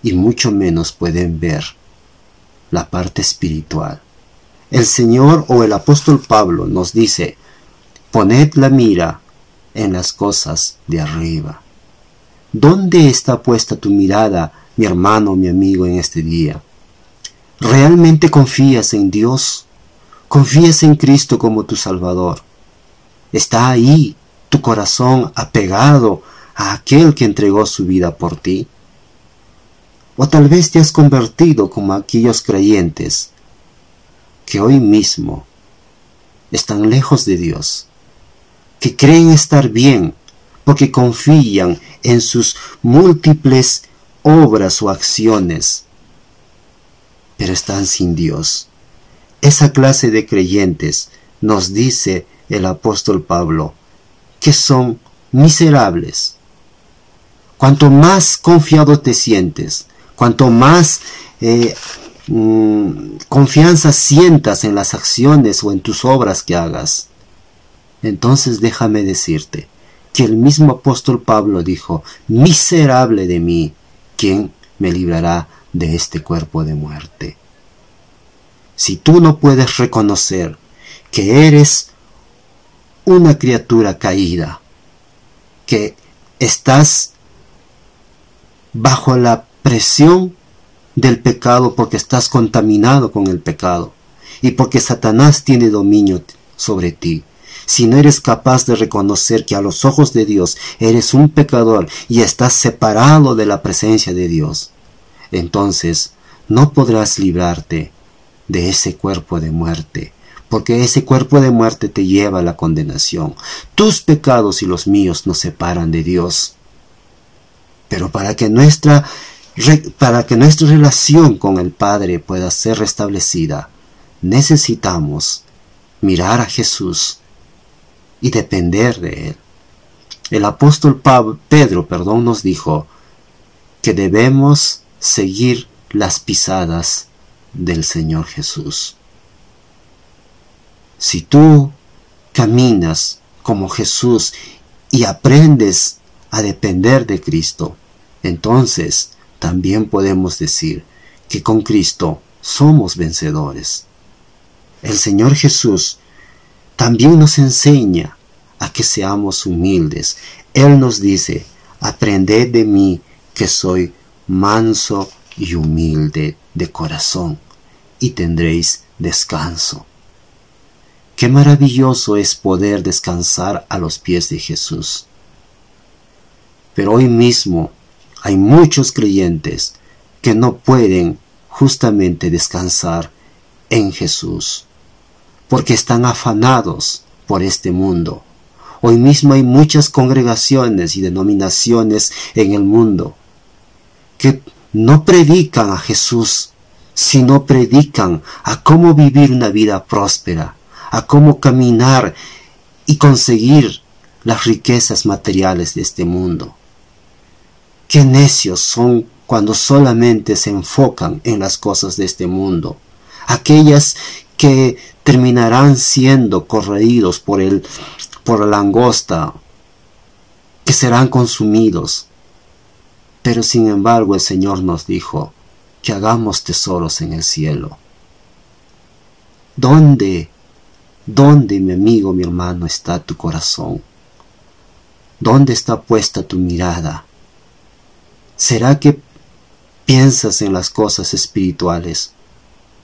y mucho menos pueden ver la parte espiritual. El Señor o el apóstol Pablo nos dice: poned la mira en las cosas de arriba. ¿Dónde está puesta tu mirada, mi hermano, mi amigo, en este día? ¿Realmente confías en Dios? ¿Confías en Cristo como tu Salvador? ¿Está ahí tu corazón apegado a aquel que entregó su vida por ti? O tal vez te has convertido como aquellos creyentes que hoy mismo están lejos de Dios, que creen estar bien porque confían en sus múltiples obras o acciones, pero están sin Dios. Esa clase de creyentes, nos dice el apóstol Pablo, que son miserables. Cuanto más confiado te sientes, cuanto más confianza sientas en las acciones o en tus obras que hagas, entonces déjame decirte que el mismo apóstol Pablo dijo: miserable de mí, ¿quién me librará de este cuerpo de muerte? Si tú no puedes reconocer que eres una criatura caída, que estás bajo la presión del pecado porque estás contaminado con el pecado y porque Satanás tiene dominio sobre ti, si no eres capaz de reconocer que a los ojos de Dios eres un pecador y estás separado de la presencia de Dios, entonces no podrás librarte de ese cuerpo de muerte, porque ese cuerpo de muerte te lleva a la condenación. Tus pecados y los míos nos separan de Dios. Pero para que nuestra relación con el Padre pueda ser restablecida, necesitamos mirar a Jesús y depender de Él. El apóstol Pedro nos dijo que debemos seguir las pisadas del Señor Jesús. Si tú caminas como Jesús y aprendes a depender de Cristo, entonces también podemos decir que con Cristo somos vencedores. El Señor Jesús también nos enseña a que seamos humildes. Él nos dice: aprended de mí, que soy manso y humilde de corazón, y tendréis descanso. Qué maravilloso es poder descansar a los pies de Jesús. Pero hoy mismo hay muchos creyentes que no pueden justamente descansar en Jesús, porque están afanados por este mundo. Hoy mismo hay muchas congregaciones y denominaciones en el mundo que no predican a Jesús, sino predican a cómo vivir una vida próspera, a cómo caminar y conseguir las riquezas materiales de este mundo. Qué necios son cuando solamente se enfocan en las cosas de este mundo, aquellas que terminarán siendo corroídos por la langosta, que serán consumidos. Pero sin embargo el Señor nos dijo que hagamos tesoros en el cielo. ¿Dónde, mi amigo, mi hermano, está tu corazón? ¿Dónde está puesta tu mirada? ¿Será que piensas en las cosas espirituales?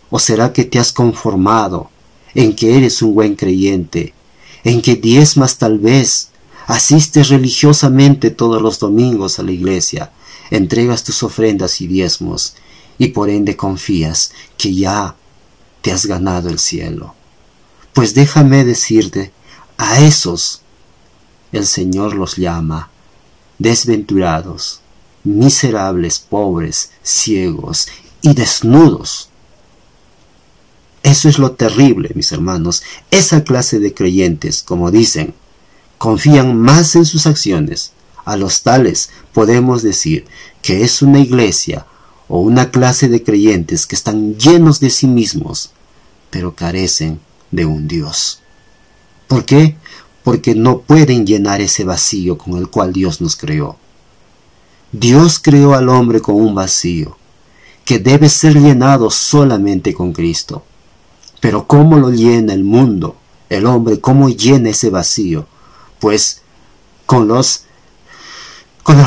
¿O será que te has conformado en que eres un buen creyente, en que diezmas tal vez, asistes religiosamente todos los domingos a la iglesia, entregas tus ofrendas y diezmos, y por ende confías que ya te has ganado el cielo? Pues déjame decirte, a esos el Señor los llama desventurados, miserables, pobres, ciegos y desnudos. Eso es lo terrible, mis hermanos. Esa clase de creyentes, como dicen, confían más en sus acciones. A los tales podemos decir que es una iglesia o una clase de creyentes que están llenos de sí mismos, pero carecen de un Dios. ¿Por qué? Porque no pueden llenar ese vacío con el cual Dios nos creó. Dios creó al hombre con un vacío que debe ser llenado solamente con Cristo. Pero ¿cómo lo llena el mundo? El hombre, ¿cómo llena ese vacío? Pues con las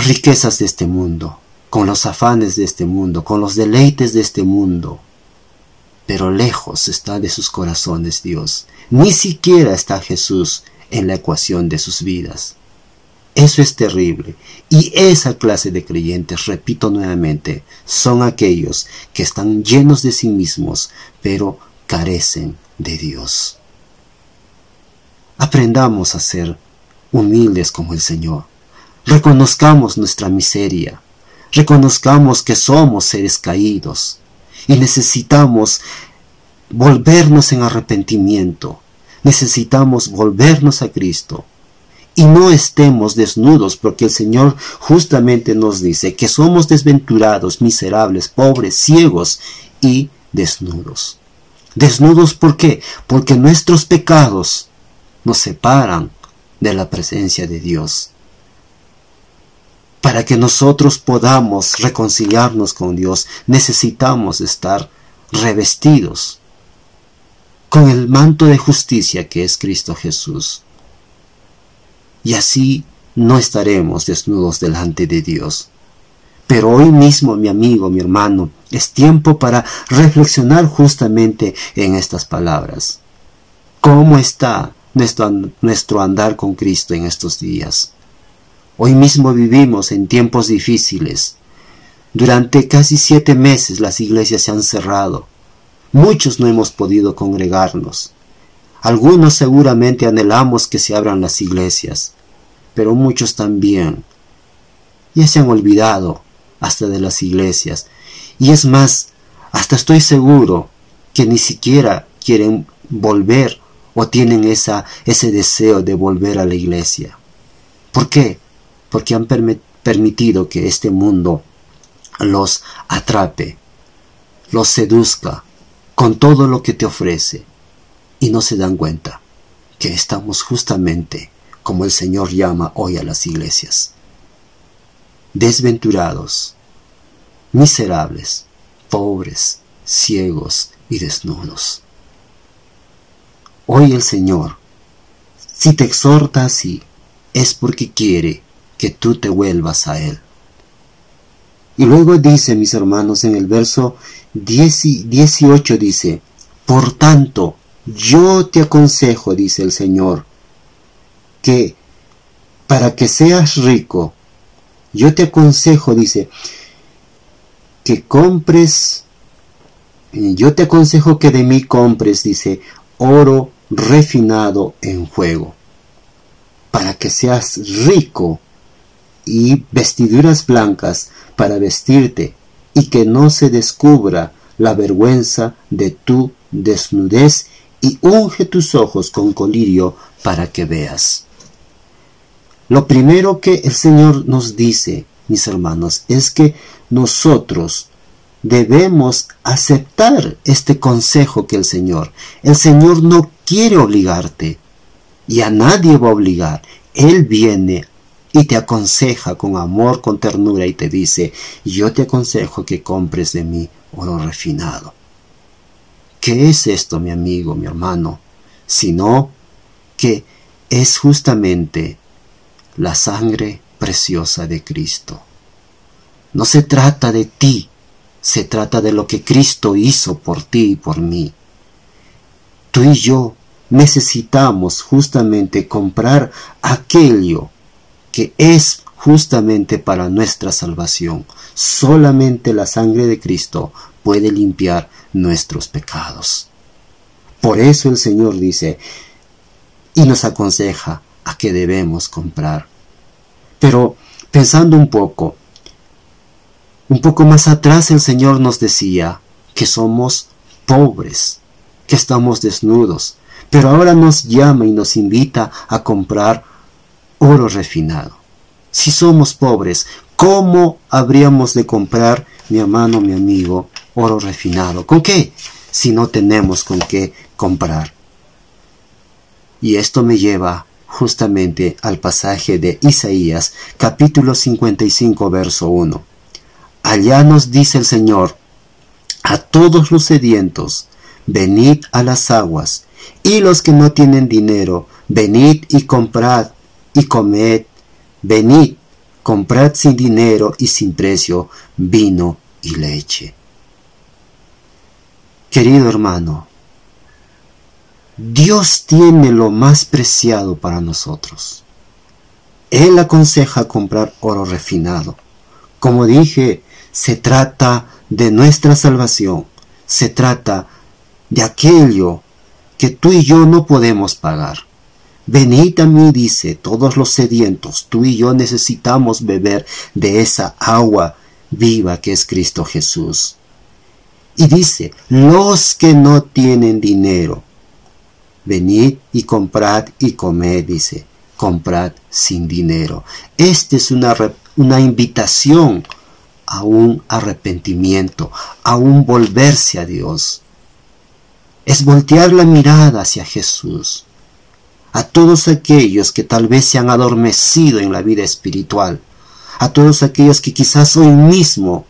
riquezas de este mundo, con los afanes de este mundo, con los deleites de este mundo. Pero lejos está de sus corazones Dios. Ni siquiera está Jesús en la ecuación de sus vidas. Eso es terrible. Y esa clase de creyentes, repito nuevamente, son aquellos que están llenos de sí mismos, pero carecen de Dios. Aprendamos a ser humildes como el Señor. Reconozcamos nuestra miseria. Reconozcamos que somos seres caídos y necesitamos volvernos en arrepentimiento. Necesitamos volvernos a Cristo. Y no estemos desnudos, porque el Señor justamente nos dice que somos desventurados, miserables, pobres, ciegos y desnudos. ¿Desnudos por qué? Porque nuestros pecados nos separan de la presencia de Dios. Para que nosotros podamos reconciliarnos con Dios, necesitamos estar revestidos con el manto de justicia que es Cristo Jesús. Y así no estaremos desnudos delante de Dios. Pero hoy mismo, mi amigo, mi hermano, es tiempo para reflexionar justamente en estas palabras. ¿Cómo está nuestro andar con Cristo en estos días? Hoy mismo vivimos en tiempos difíciles. Durante casi 7 meses las iglesias se han cerrado. Muchos no hemos podido congregarnos. Algunos seguramente anhelamos que se abran las iglesias, pero muchos también ya se han olvidado hasta de las iglesias. Y es más, hasta estoy seguro que ni siquiera quieren volver o tienen ese deseo de volver a la iglesia. ¿Por qué? Porque han permitido que este mundo los atrape, los seduzca con todo lo que te ofrece. Y no se dan cuenta que estamos justamente como el Señor llama hoy a las iglesias. Desventurados, miserables, pobres, ciegos y desnudos. Hoy el Señor, si te exhorta así, es porque quiere que tú te vuelvas a Él. Y luego dice, mis hermanos, en el verso 18 dice, por tanto, yo te aconsejo, dice el Señor, que para que seas rico, yo te aconsejo, dice, que compres, yo te aconsejo que de mí compres, dice, oro refinado en fuego, para que seas rico, y vestiduras blancas para vestirte, y que no se descubra la vergüenza de tu desnudez, y unge tus ojos con colirio para que veas. Lo primero que el Señor nos dice, mis hermanos, es que nosotros debemos aceptar este consejo que el Señor no quiere obligarte, y a nadie va a obligar. Él viene y te aconseja con amor, con ternura, y te dice, yo te aconsejo que compres de mí oro refinado. ¿Qué es esto, mi amigo, mi hermano? Sino que es justamente la sangre preciosa de Cristo. No se trata de ti, se trata de lo que Cristo hizo por ti y por mí. Tú y yo necesitamos justamente comprar aquello que es justamente para nuestra salvación. Solamente la sangre de Cristo puede limpiar nuestros pecados. Por eso el Señor dice y nos aconseja a que debemos comprar. Pero pensando un poco más atrás, el Señor nos decía que somos pobres, que estamos desnudos, pero ahora nos llama y nos invita a comprar oro refinado. Si somos pobres, ¿cómo habríamos de comprar, mi hermano, mi amigo, oro refinado? ¿Con qué? Si no tenemos con qué comprar. Y esto me lleva justamente al pasaje de Isaías, capítulo 55, verso 1. Allá nos dice el Señor: a todos los sedientos, venid a las aguas, y los que no tienen dinero, venid y comprad y comed. Venid, comprad sin dinero y sin precio vino y leche. Querido hermano, Dios tiene lo más preciado para nosotros. Él aconseja comprar oro refinado. Como dije, se trata de nuestra salvación. Se trata de aquello que tú y yo no podemos pagar. Venid a mí, dice, todos los sedientos. Tú y yo necesitamos beber de esa agua viva que es Cristo Jesús. Y dice, los que no tienen dinero, venid y comprad y comed, dice, comprad sin dinero. Esta es una invitación a un arrepentimiento, a un volverse a Dios. Es voltear la mirada hacia Jesús. A todos aquellos que tal vez se han adormecido en la vida espiritual, a todos aquellos que quizás hoy mismo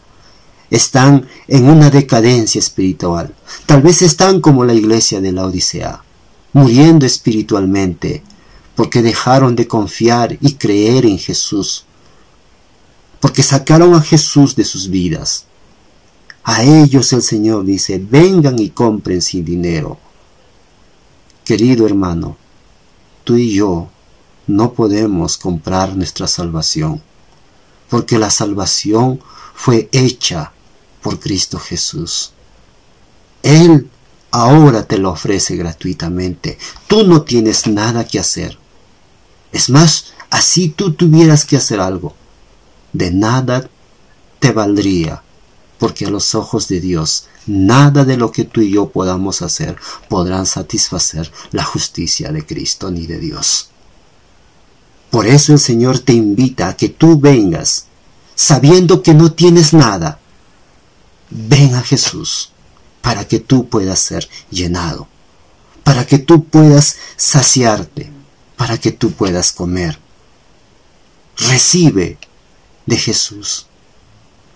están en una decadencia espiritual, tal vez están como la iglesia de la Odisea, muriendo espiritualmente, porque dejaron de confiar y creer en Jesús, porque sacaron a Jesús de sus vidas. A ellos el Señor dice, vengan y compren sin dinero. Querido hermano, tú y yo no podemos comprar nuestra salvación, porque la salvación fue hecha por Cristo Jesús. Él ahora te lo ofrece gratuitamente. Tú no tienes nada que hacer. Es más, así tú tuvieras que hacer algo, de nada te valdría, porque a los ojos de Dios, nada de lo que tú y yo podamos hacer podrán satisfacer la justicia de Cristo ni de Dios. Por eso el Señor te invita a que tú vengas, sabiendo que no tienes nada. Ven a Jesús para que tú puedas ser llenado, para que tú puedas saciarte, para que tú puedas comer. Recibe de Jesús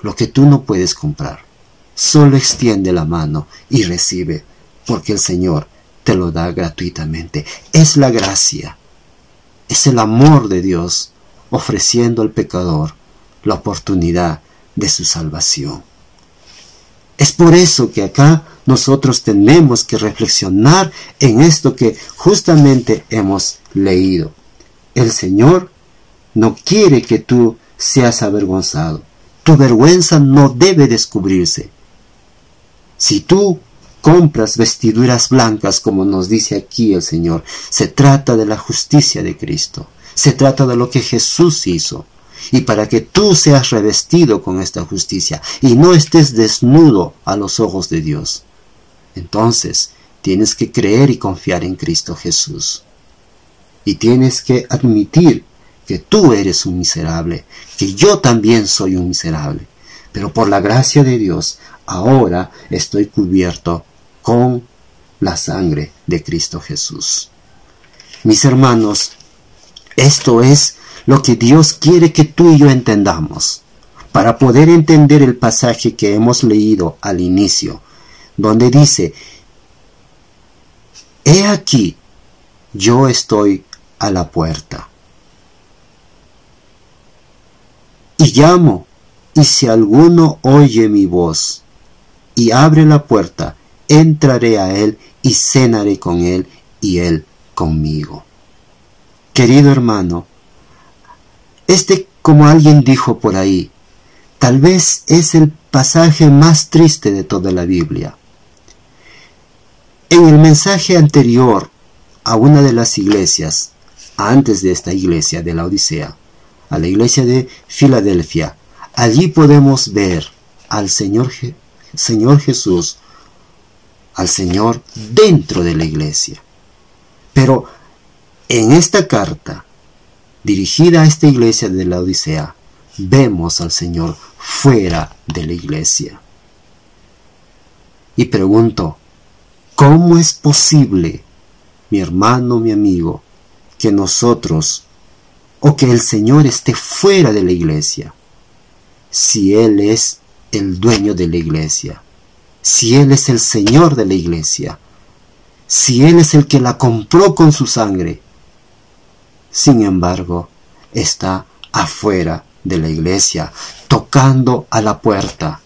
lo que tú no puedes comprar. Solo extiende la mano y recibe, porque el Señor te lo da gratuitamente. Es la gracia, es el amor de Dios ofreciendo al pecador la oportunidad de su salvación. Es por eso que acá nosotros tenemos que reflexionar en esto que justamente hemos leído. El Señor no quiere que tú seas avergonzado. Tu vergüenza no debe descubrirse. Si tú compras vestiduras blancas, como nos dice aquí el Señor, se trata de la justicia de Cristo. Se trata de lo que Jesús hizo. Y para que tú seas revestido con esta justicia y no estés desnudo a los ojos de Dios, entonces tienes que creer y confiar en Cristo Jesús. Y tienes que admitir que tú eres un miserable, que yo también soy un miserable. Pero por la gracia de Dios, ahora estoy cubierto con la sangre de Cristo Jesús. Mis hermanos, esto es lo que Dios quiere que tú y yo entendamos, para poder entender el pasaje que hemos leído al inicio, donde dice, he aquí, yo estoy a la puerta, y llamo, y si alguno oye mi voz, y abre la puerta, entraré a él, y cenaré con él, y él conmigo. Querido hermano, como alguien dijo por ahí, tal vez es el pasaje más triste de toda la Biblia. En el mensaje anterior a una de las iglesias, antes de esta iglesia de la Odisea, a la iglesia de Filadelfia, allí podemos ver al Señor Jesús, al Señor dentro de la iglesia. Pero en esta carta, dirigida a esta iglesia de la Odisea, vemos al Señor fuera de la iglesia. Y pregunto, ¿cómo es posible, mi hermano, mi amigo, que nosotros o que el Señor esté fuera de la iglesia, si Él es el dueño de la iglesia, si Él es el Señor de la iglesia, si Él es el que la compró con su sangre. Sin embargo, está afuera de la iglesia, tocando a la puerta.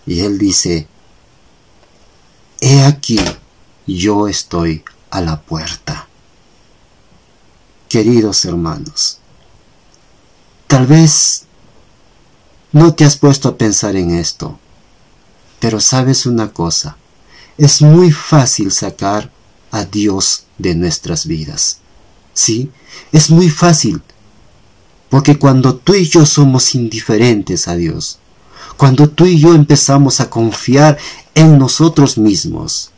Y Él dice, he aquí, yo estoy a la puerta. Queridos hermanos, tal vez no te has puesto a pensar en esto, pero sabes una cosa, es muy fácil sacar a Dios de nuestras vidas. ¿Sí? Es muy fácil, porque cuando tú y yo somos indiferentes a Dios, cuando tú y yo empezamos a confiar en nosotros mismos,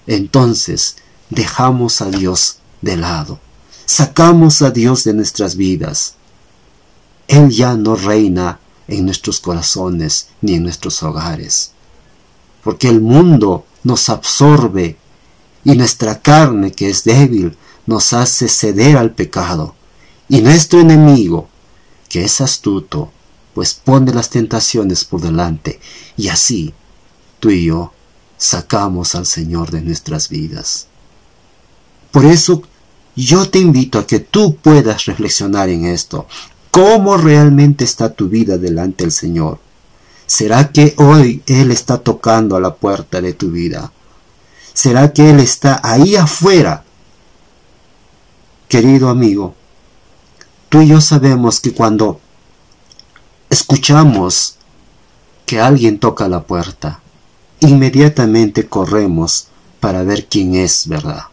entonces dejamos a Dios de lado, sacamos a Dios de nuestras vidas. Él ya no reina en nuestros corazones ni en nuestros hogares, porque el mundo nos absorbe y nuestra carne, que es débil, nos hace ceder al pecado, y nuestro enemigo, que es astuto, pues pone las tentaciones por delante, y así tú y yo sacamos al Señor de nuestras vidas. Por eso yo te invito a que tú puedas reflexionar en esto. ¿Cómo realmente está tu vida delante del Señor? ¿Será que hoy Él está tocando a la puerta de tu vida? ¿Será que Él está ahí afuera? Querido amigo, tú y yo sabemos que cuando escuchamos que alguien toca la puerta, inmediatamente corremos para ver quién es, ¿verdad?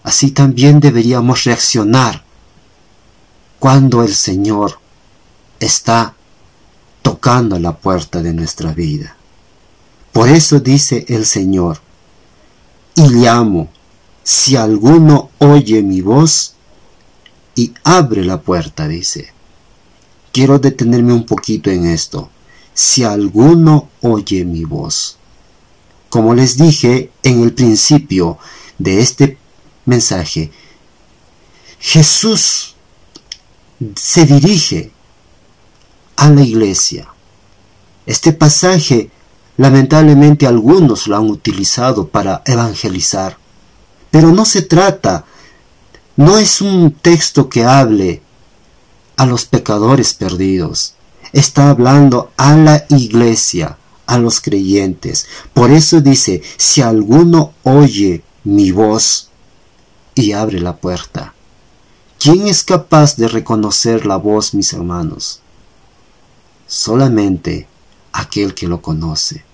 Así también deberíamos reaccionar cuando el Señor está tocando la puerta de nuestra vida. Por eso dice el Señor, y llamo, si alguno oye mi voz y abre la puerta, dice. Quiero detenerme un poquito en esto. Si alguno oye mi voz. Como les dije en el principio de este mensaje, Jesús se dirige a la iglesia. Este pasaje, lamentablemente algunos lo han utilizado para evangelizar. Pero no se trata, no es un texto que hable a los pecadores perdidos. Está hablando a la iglesia, a los creyentes. Por eso dice, si alguno oye mi voz y abre la puerta. ¿Quién es capaz de reconocer la voz, mis hermanos? Solamente aquel que lo conoce.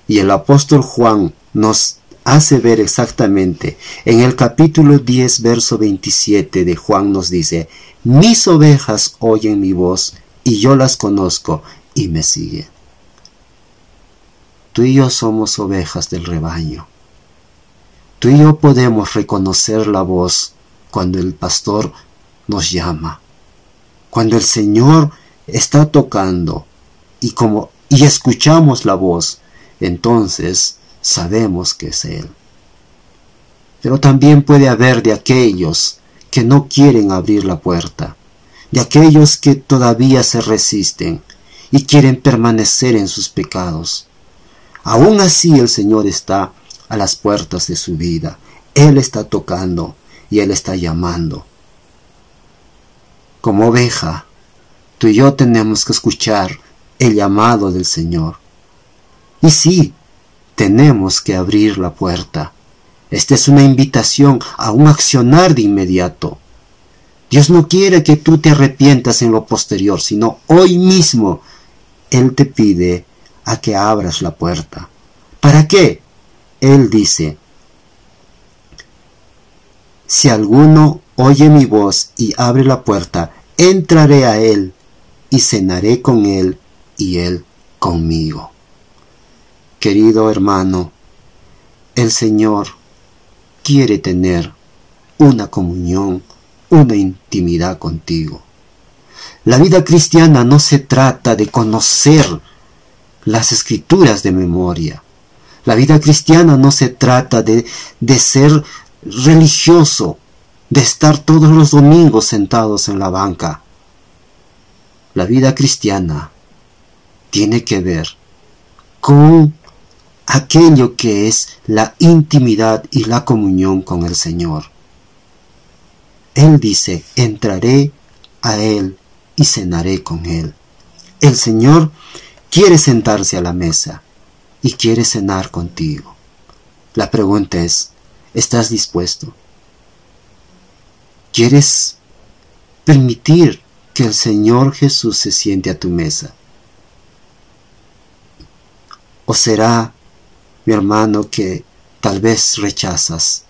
Y el apóstol Juan nos hace ver exactamente, en el capítulo 10, verso 27 de Juan nos dice, mis ovejas oyen mi voz y yo las conozco y me siguen. Tú y yo somos ovejas del rebaño. Tú y yo podemos reconocer la voz cuando el pastor nos llama, cuando el Señor está tocando y escuchamos la voz, entonces sabemos que es Él. Pero también puede haber de aquellos que no quieren abrir la puerta, de aquellos que todavía se resisten y quieren permanecer en sus pecados. Aún así el Señor está a las puertas de su vida. Él está tocando y Él está llamando. Como oveja, tú y yo tenemos que escuchar el llamado del Señor. Y sí, tenemos que abrir la puerta. Esta es una invitación a un accionar de inmediato. Dios no quiere que tú te arrepientas en lo posterior, sino hoy mismo Él te pide a que abras la puerta. ¿Para qué? Él dice, si alguno oye mi voz y abre la puerta, entraré a Él y cenaré con Él y Él conmigo. Querido hermano, el Señor quiere tener una comunión, una intimidad contigo. La vida cristiana no se trata de conocer las Escrituras de memoria. La vida cristiana no se trata de ser religioso, de estar todos los domingos sentados en la banca. La vida cristiana tiene que ver con aquello que es la intimidad y la comunión con el Señor. Él dice, entraré a Él y cenaré con Él. El Señor quiere sentarse a la mesa y quiere cenar contigo. La pregunta es, ¿estás dispuesto? ¿Quieres permitir que el Señor Jesús se siente a tu mesa? ¿O será, mi hermano, que tal vez rechazas,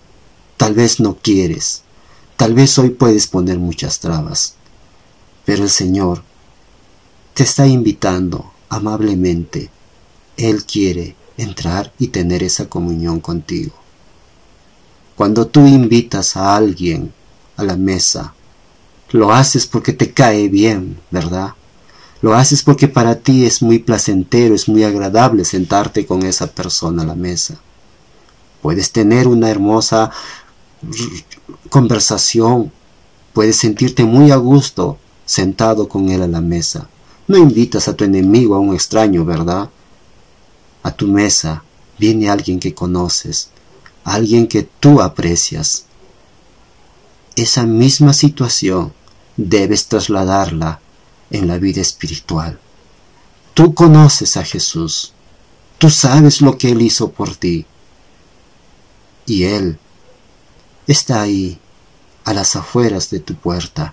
tal vez no quieres, tal vez hoy puedes poner muchas trabas, pero el Señor te está invitando amablemente? Él quiere entrar y tener esa comunión contigo. Cuando tú invitas a alguien a la mesa, lo haces porque te cae bien, ¿verdad? Lo haces porque para ti es muy placentero, es muy agradable sentarte con esa persona a la mesa. Puedes tener una hermosa conversación, puedes sentirte muy a gusto sentado con él a la mesa. No invitas a tu enemigo, a un extraño, ¿verdad? A tu mesa viene alguien que conoces, alguien que tú aprecias. Esa misma situación debes trasladarla en la vida espiritual. Tú conoces a Jesús, tú sabes lo que Él hizo por ti, y Él está ahí, a las afueras de tu puerta,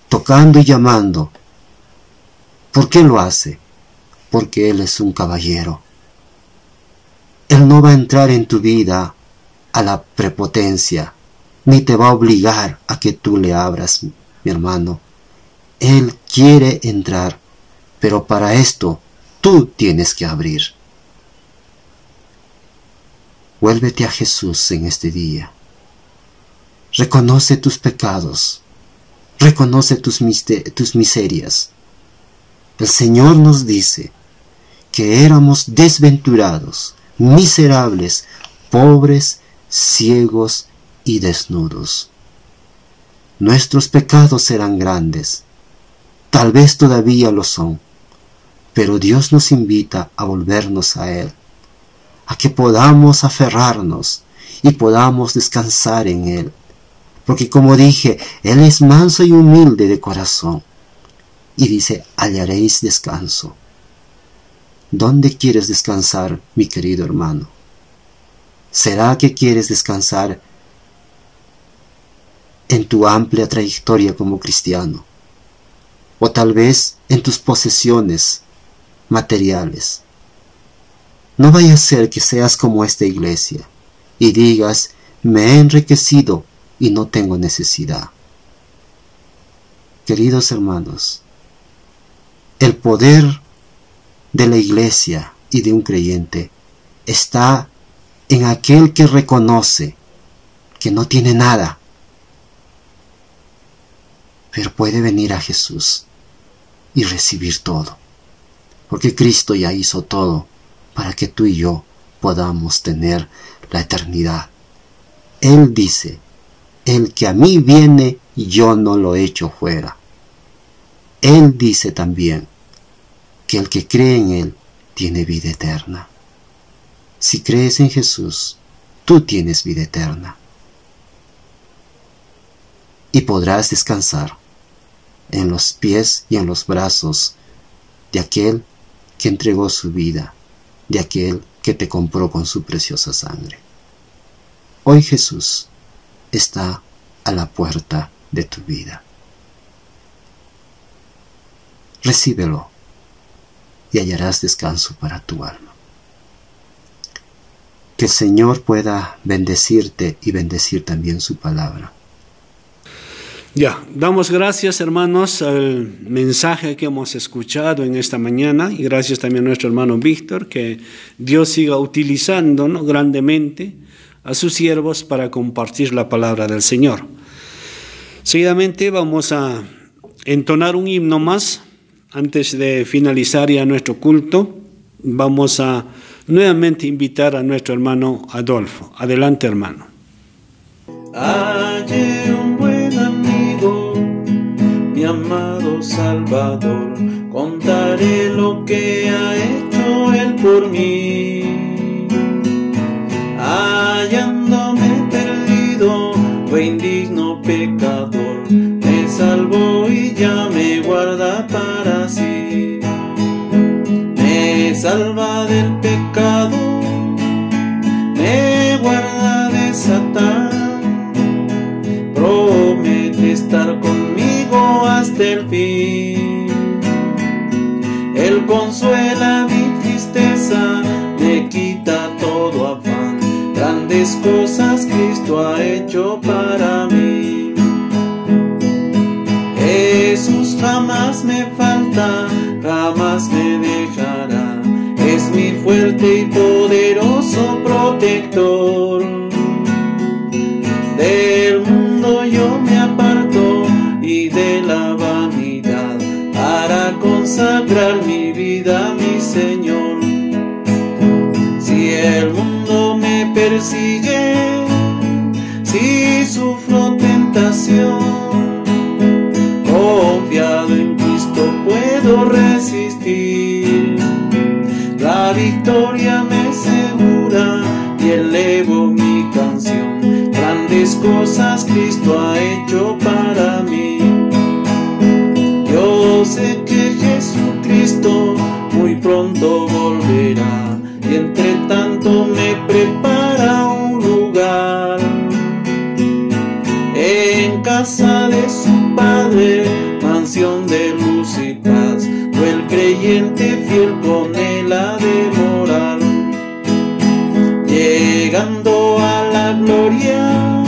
tocando y llamando. ¿Por qué lo hace? Porque Él es un caballero. Él no va a entrar en tu vida a la prepotencia, ni te va a obligar a que tú le abras, mi hermano. Él quiere entrar, pero para esto tú tienes que abrir. Vuélvete a Jesús en este día. Reconoce tus pecados, reconoce tus miserias. El Señor nos dice que éramos desventurados, miserables, pobres, ciegos y desnudos. Nuestros pecados eran grandes, tal vez todavía lo son, pero Dios nos invita a volvernos a Él, a que podamos aferrarnos y podamos descansar en Él, porque como dije, Él es manso y humilde de corazón, y dice, hallaréis descanso. ¿Dónde quieres descansar, mi querido hermano? ¿Será que quieres descansar en tu amplia trayectoria como cristiano? O tal vez en tus posesiones materiales. No vaya a ser que seas como esta iglesia y digas, me he enriquecido y no tengo necesidad. Queridos hermanos, el poder de la iglesia y de un creyente está en aquel que reconoce que no tiene nada, pero puede venir a Jesús y recibir todo, porque Cristo ya hizo todo para que tú y yo podamos tener la eternidad. Él dice, el que a mí viene, yo no lo echo fuera. Él dice también que el que cree en Él tiene vida eterna. Si crees en Jesús, tú tienes vida eterna. Y podrás descansar en los pies y en los brazos de aquel que entregó su vida, de aquel que te compró con su preciosa sangre. Hoy Jesús está a la puerta de tu vida. Recíbelo y hallarás descanso para tu alma. Que el Señor pueda bendecirte y bendecir también su palabra. Ya, damos gracias, hermanos, al mensaje que hemos escuchado en esta mañana, y gracias también a nuestro hermano Víctor, que Dios siga utilizando, ¿no?, grandemente a sus siervos para compartir la palabra del Señor. Seguidamente vamos a entonar un himno más antes de finalizar ya nuestro culto. Vamos a nuevamente invitar a nuestro hermano Adolfo. Adelante, hermano. Hallé un buen amigo, mi amado Salvador, contaré lo que ha hecho Él por mí. Hallándome perdido, fue indigno pecador, me salvó y ya me guarda para sí. Me salva del pecado, me guarda de Satán, promete estar conmigo hasta el fin. Él consuela mi tristeza, me quita todo afán, grandes cosas Cristo ha hecho para mí. Jesús jamás me falta, jamás me dejará, es mi fuerte y poderoso protector. Del mundo yo me aparto y de la vanidad, para consagrar mi vida a mi Señor. Si el mundo me persigue, si sufro tentación, confiado en Cristo puedo resistir. La victoria me asegura y elevo mi canción, grandes cosas Cristo ha hecho para mí. Yo sé que Jesucristo muy pronto volverá, y entre tanto me prepara un lugar en casa de su Padre, mansión de luz y paz, fue el creyente fiel con Él ha de morar. Llegando a la gloria,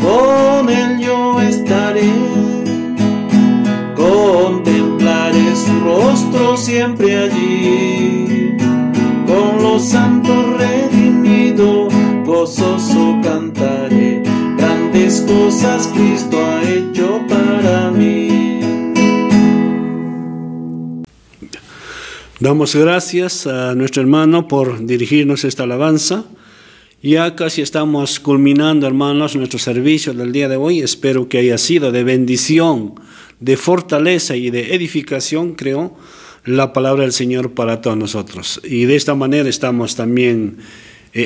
con Él yo estaré, contemplaré su rostro siempre allí, con los santos redimidos, gozoso cantaré, grandes cosas Cristo ha hecho para mí. Damos gracias a nuestro hermano por dirigirnos esta alabanza. Ya casi estamos culminando, hermanos, nuestro servicio del día de hoy. Espero que haya sido de bendición, de fortaleza y de edificación, creo, la palabra del Señor para todos nosotros. Y de esta manera estamos también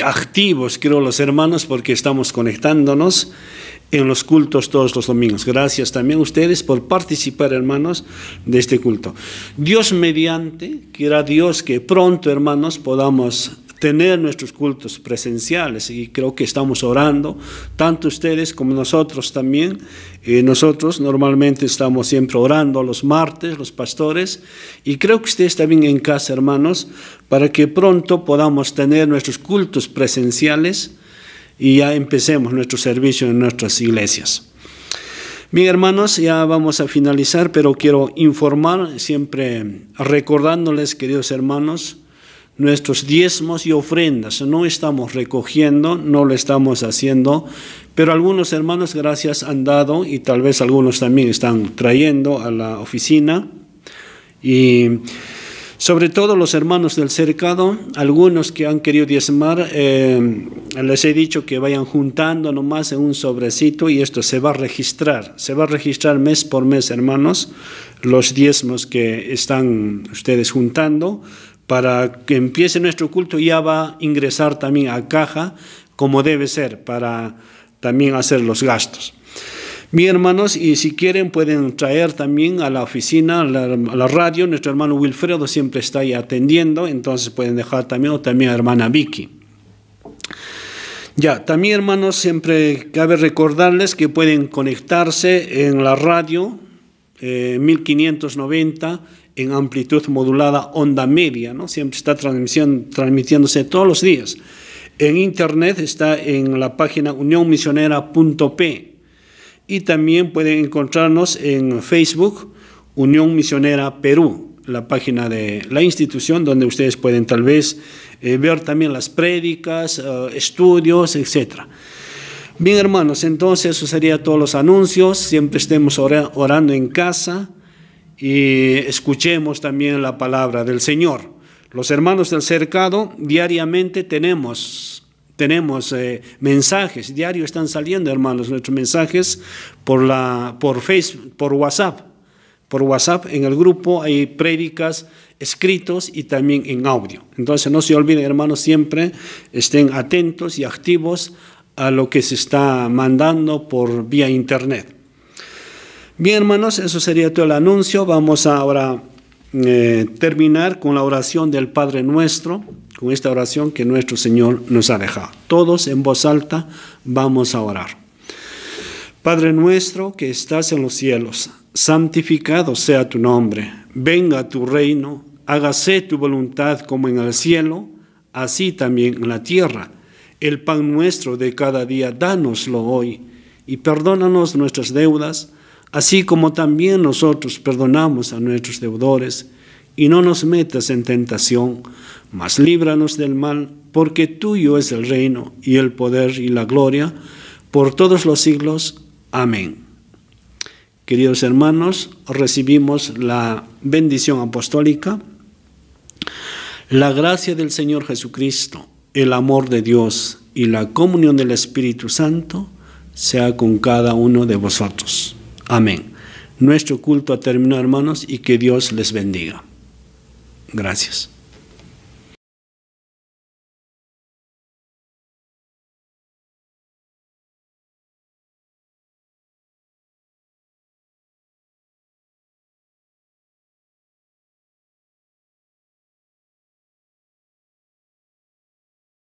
activos, creo, los hermanos, porque estamos conectándonos en los cultos todos los domingos. Gracias también a ustedes por participar, hermanos, de este culto. Dios mediante, quiera Dios que pronto, hermanos, podamos tener nuestros cultos presenciales, y creo que estamos orando, tanto ustedes como nosotros también. Nosotros normalmente estamos siempre orando los martes, los pastores, y creo que ustedes también en casa, hermanos, para que pronto podamos tener nuestros cultos presenciales y ya empecemos nuestro servicio en nuestras iglesias. Bien, hermanos, ya vamos a finalizar, pero quiero informar, siempre recordándoles, queridos hermanos, nuestros diezmos y ofrendas. No estamos recogiendo, no lo estamos haciendo, pero algunos hermanos, gracias, han dado, y tal vez algunos también están trayendo a la oficina. Y sobre todo los hermanos del cercado, algunos que han querido diezmar, les he dicho que vayan juntando nomás en un sobrecito, y esto se va a registrar mes por mes, hermanos, los diezmos que están ustedes juntando. Para que empiece nuestro culto ya va a ingresar también a caja, como debe ser, para también hacer los gastos. Bien, hermanos, y si quieren pueden traer también a la oficina, a la radio. Nuestro hermano Wilfredo siempre está ahí atendiendo, entonces pueden dejar también, o también a hermana Vicky. Ya, también, hermanos, siempre cabe recordarles que pueden conectarse en la radio 1590 en amplitud modulada onda media, ¿no? Siempre está transmitiéndose todos los días. En internet está en la página unionmisionera.p, y también pueden encontrarnos en Facebook, Unión Misionera Perú, la página de la institución, donde ustedes pueden tal vez ver también las prédicas, estudios, etc. Bien, hermanos, entonces eso sería todos los anuncios. Siempre estemos orando en casa y escuchemos también la palabra del Señor. Los hermanos del cercado, diariamente tenemos mensajes, diario están saliendo, hermanos, nuestros mensajes por Facebook, por WhatsApp. Por WhatsApp en el grupo hay prédicas escritos y también en audio. Entonces no se olviden, hermanos, siempre estén atentos y activos a lo que se está mandando por vía internet. Bien, hermanos, eso sería todo el anuncio. Vamos ahora terminar con la oración del Padre Nuestro, con esta oración que nuestro Señor nos ha dejado. Todos en voz alta vamos a orar. Padre nuestro que estás en los cielos, santificado sea tu nombre. Venga tu reino, hágase tu voluntad como en el cielo, así también en la tierra. El pan nuestro de cada día, dánoslo hoy, y perdónanos nuestras deudas, así como también nosotros perdonamos a nuestros deudores, y no nos metas en tentación, mas líbranos del mal, porque tuyo es el reino, y el poder y la gloria, por todos los siglos. Amén. Queridos hermanos, recibimos la bendición apostólica. La gracia del Señor Jesucristo, el amor de Dios y la comunión del Espíritu Santo sea con cada uno de vosotros. Amén. Nuestro culto ha terminado, hermanos, y que Dios les bendiga. Gracias.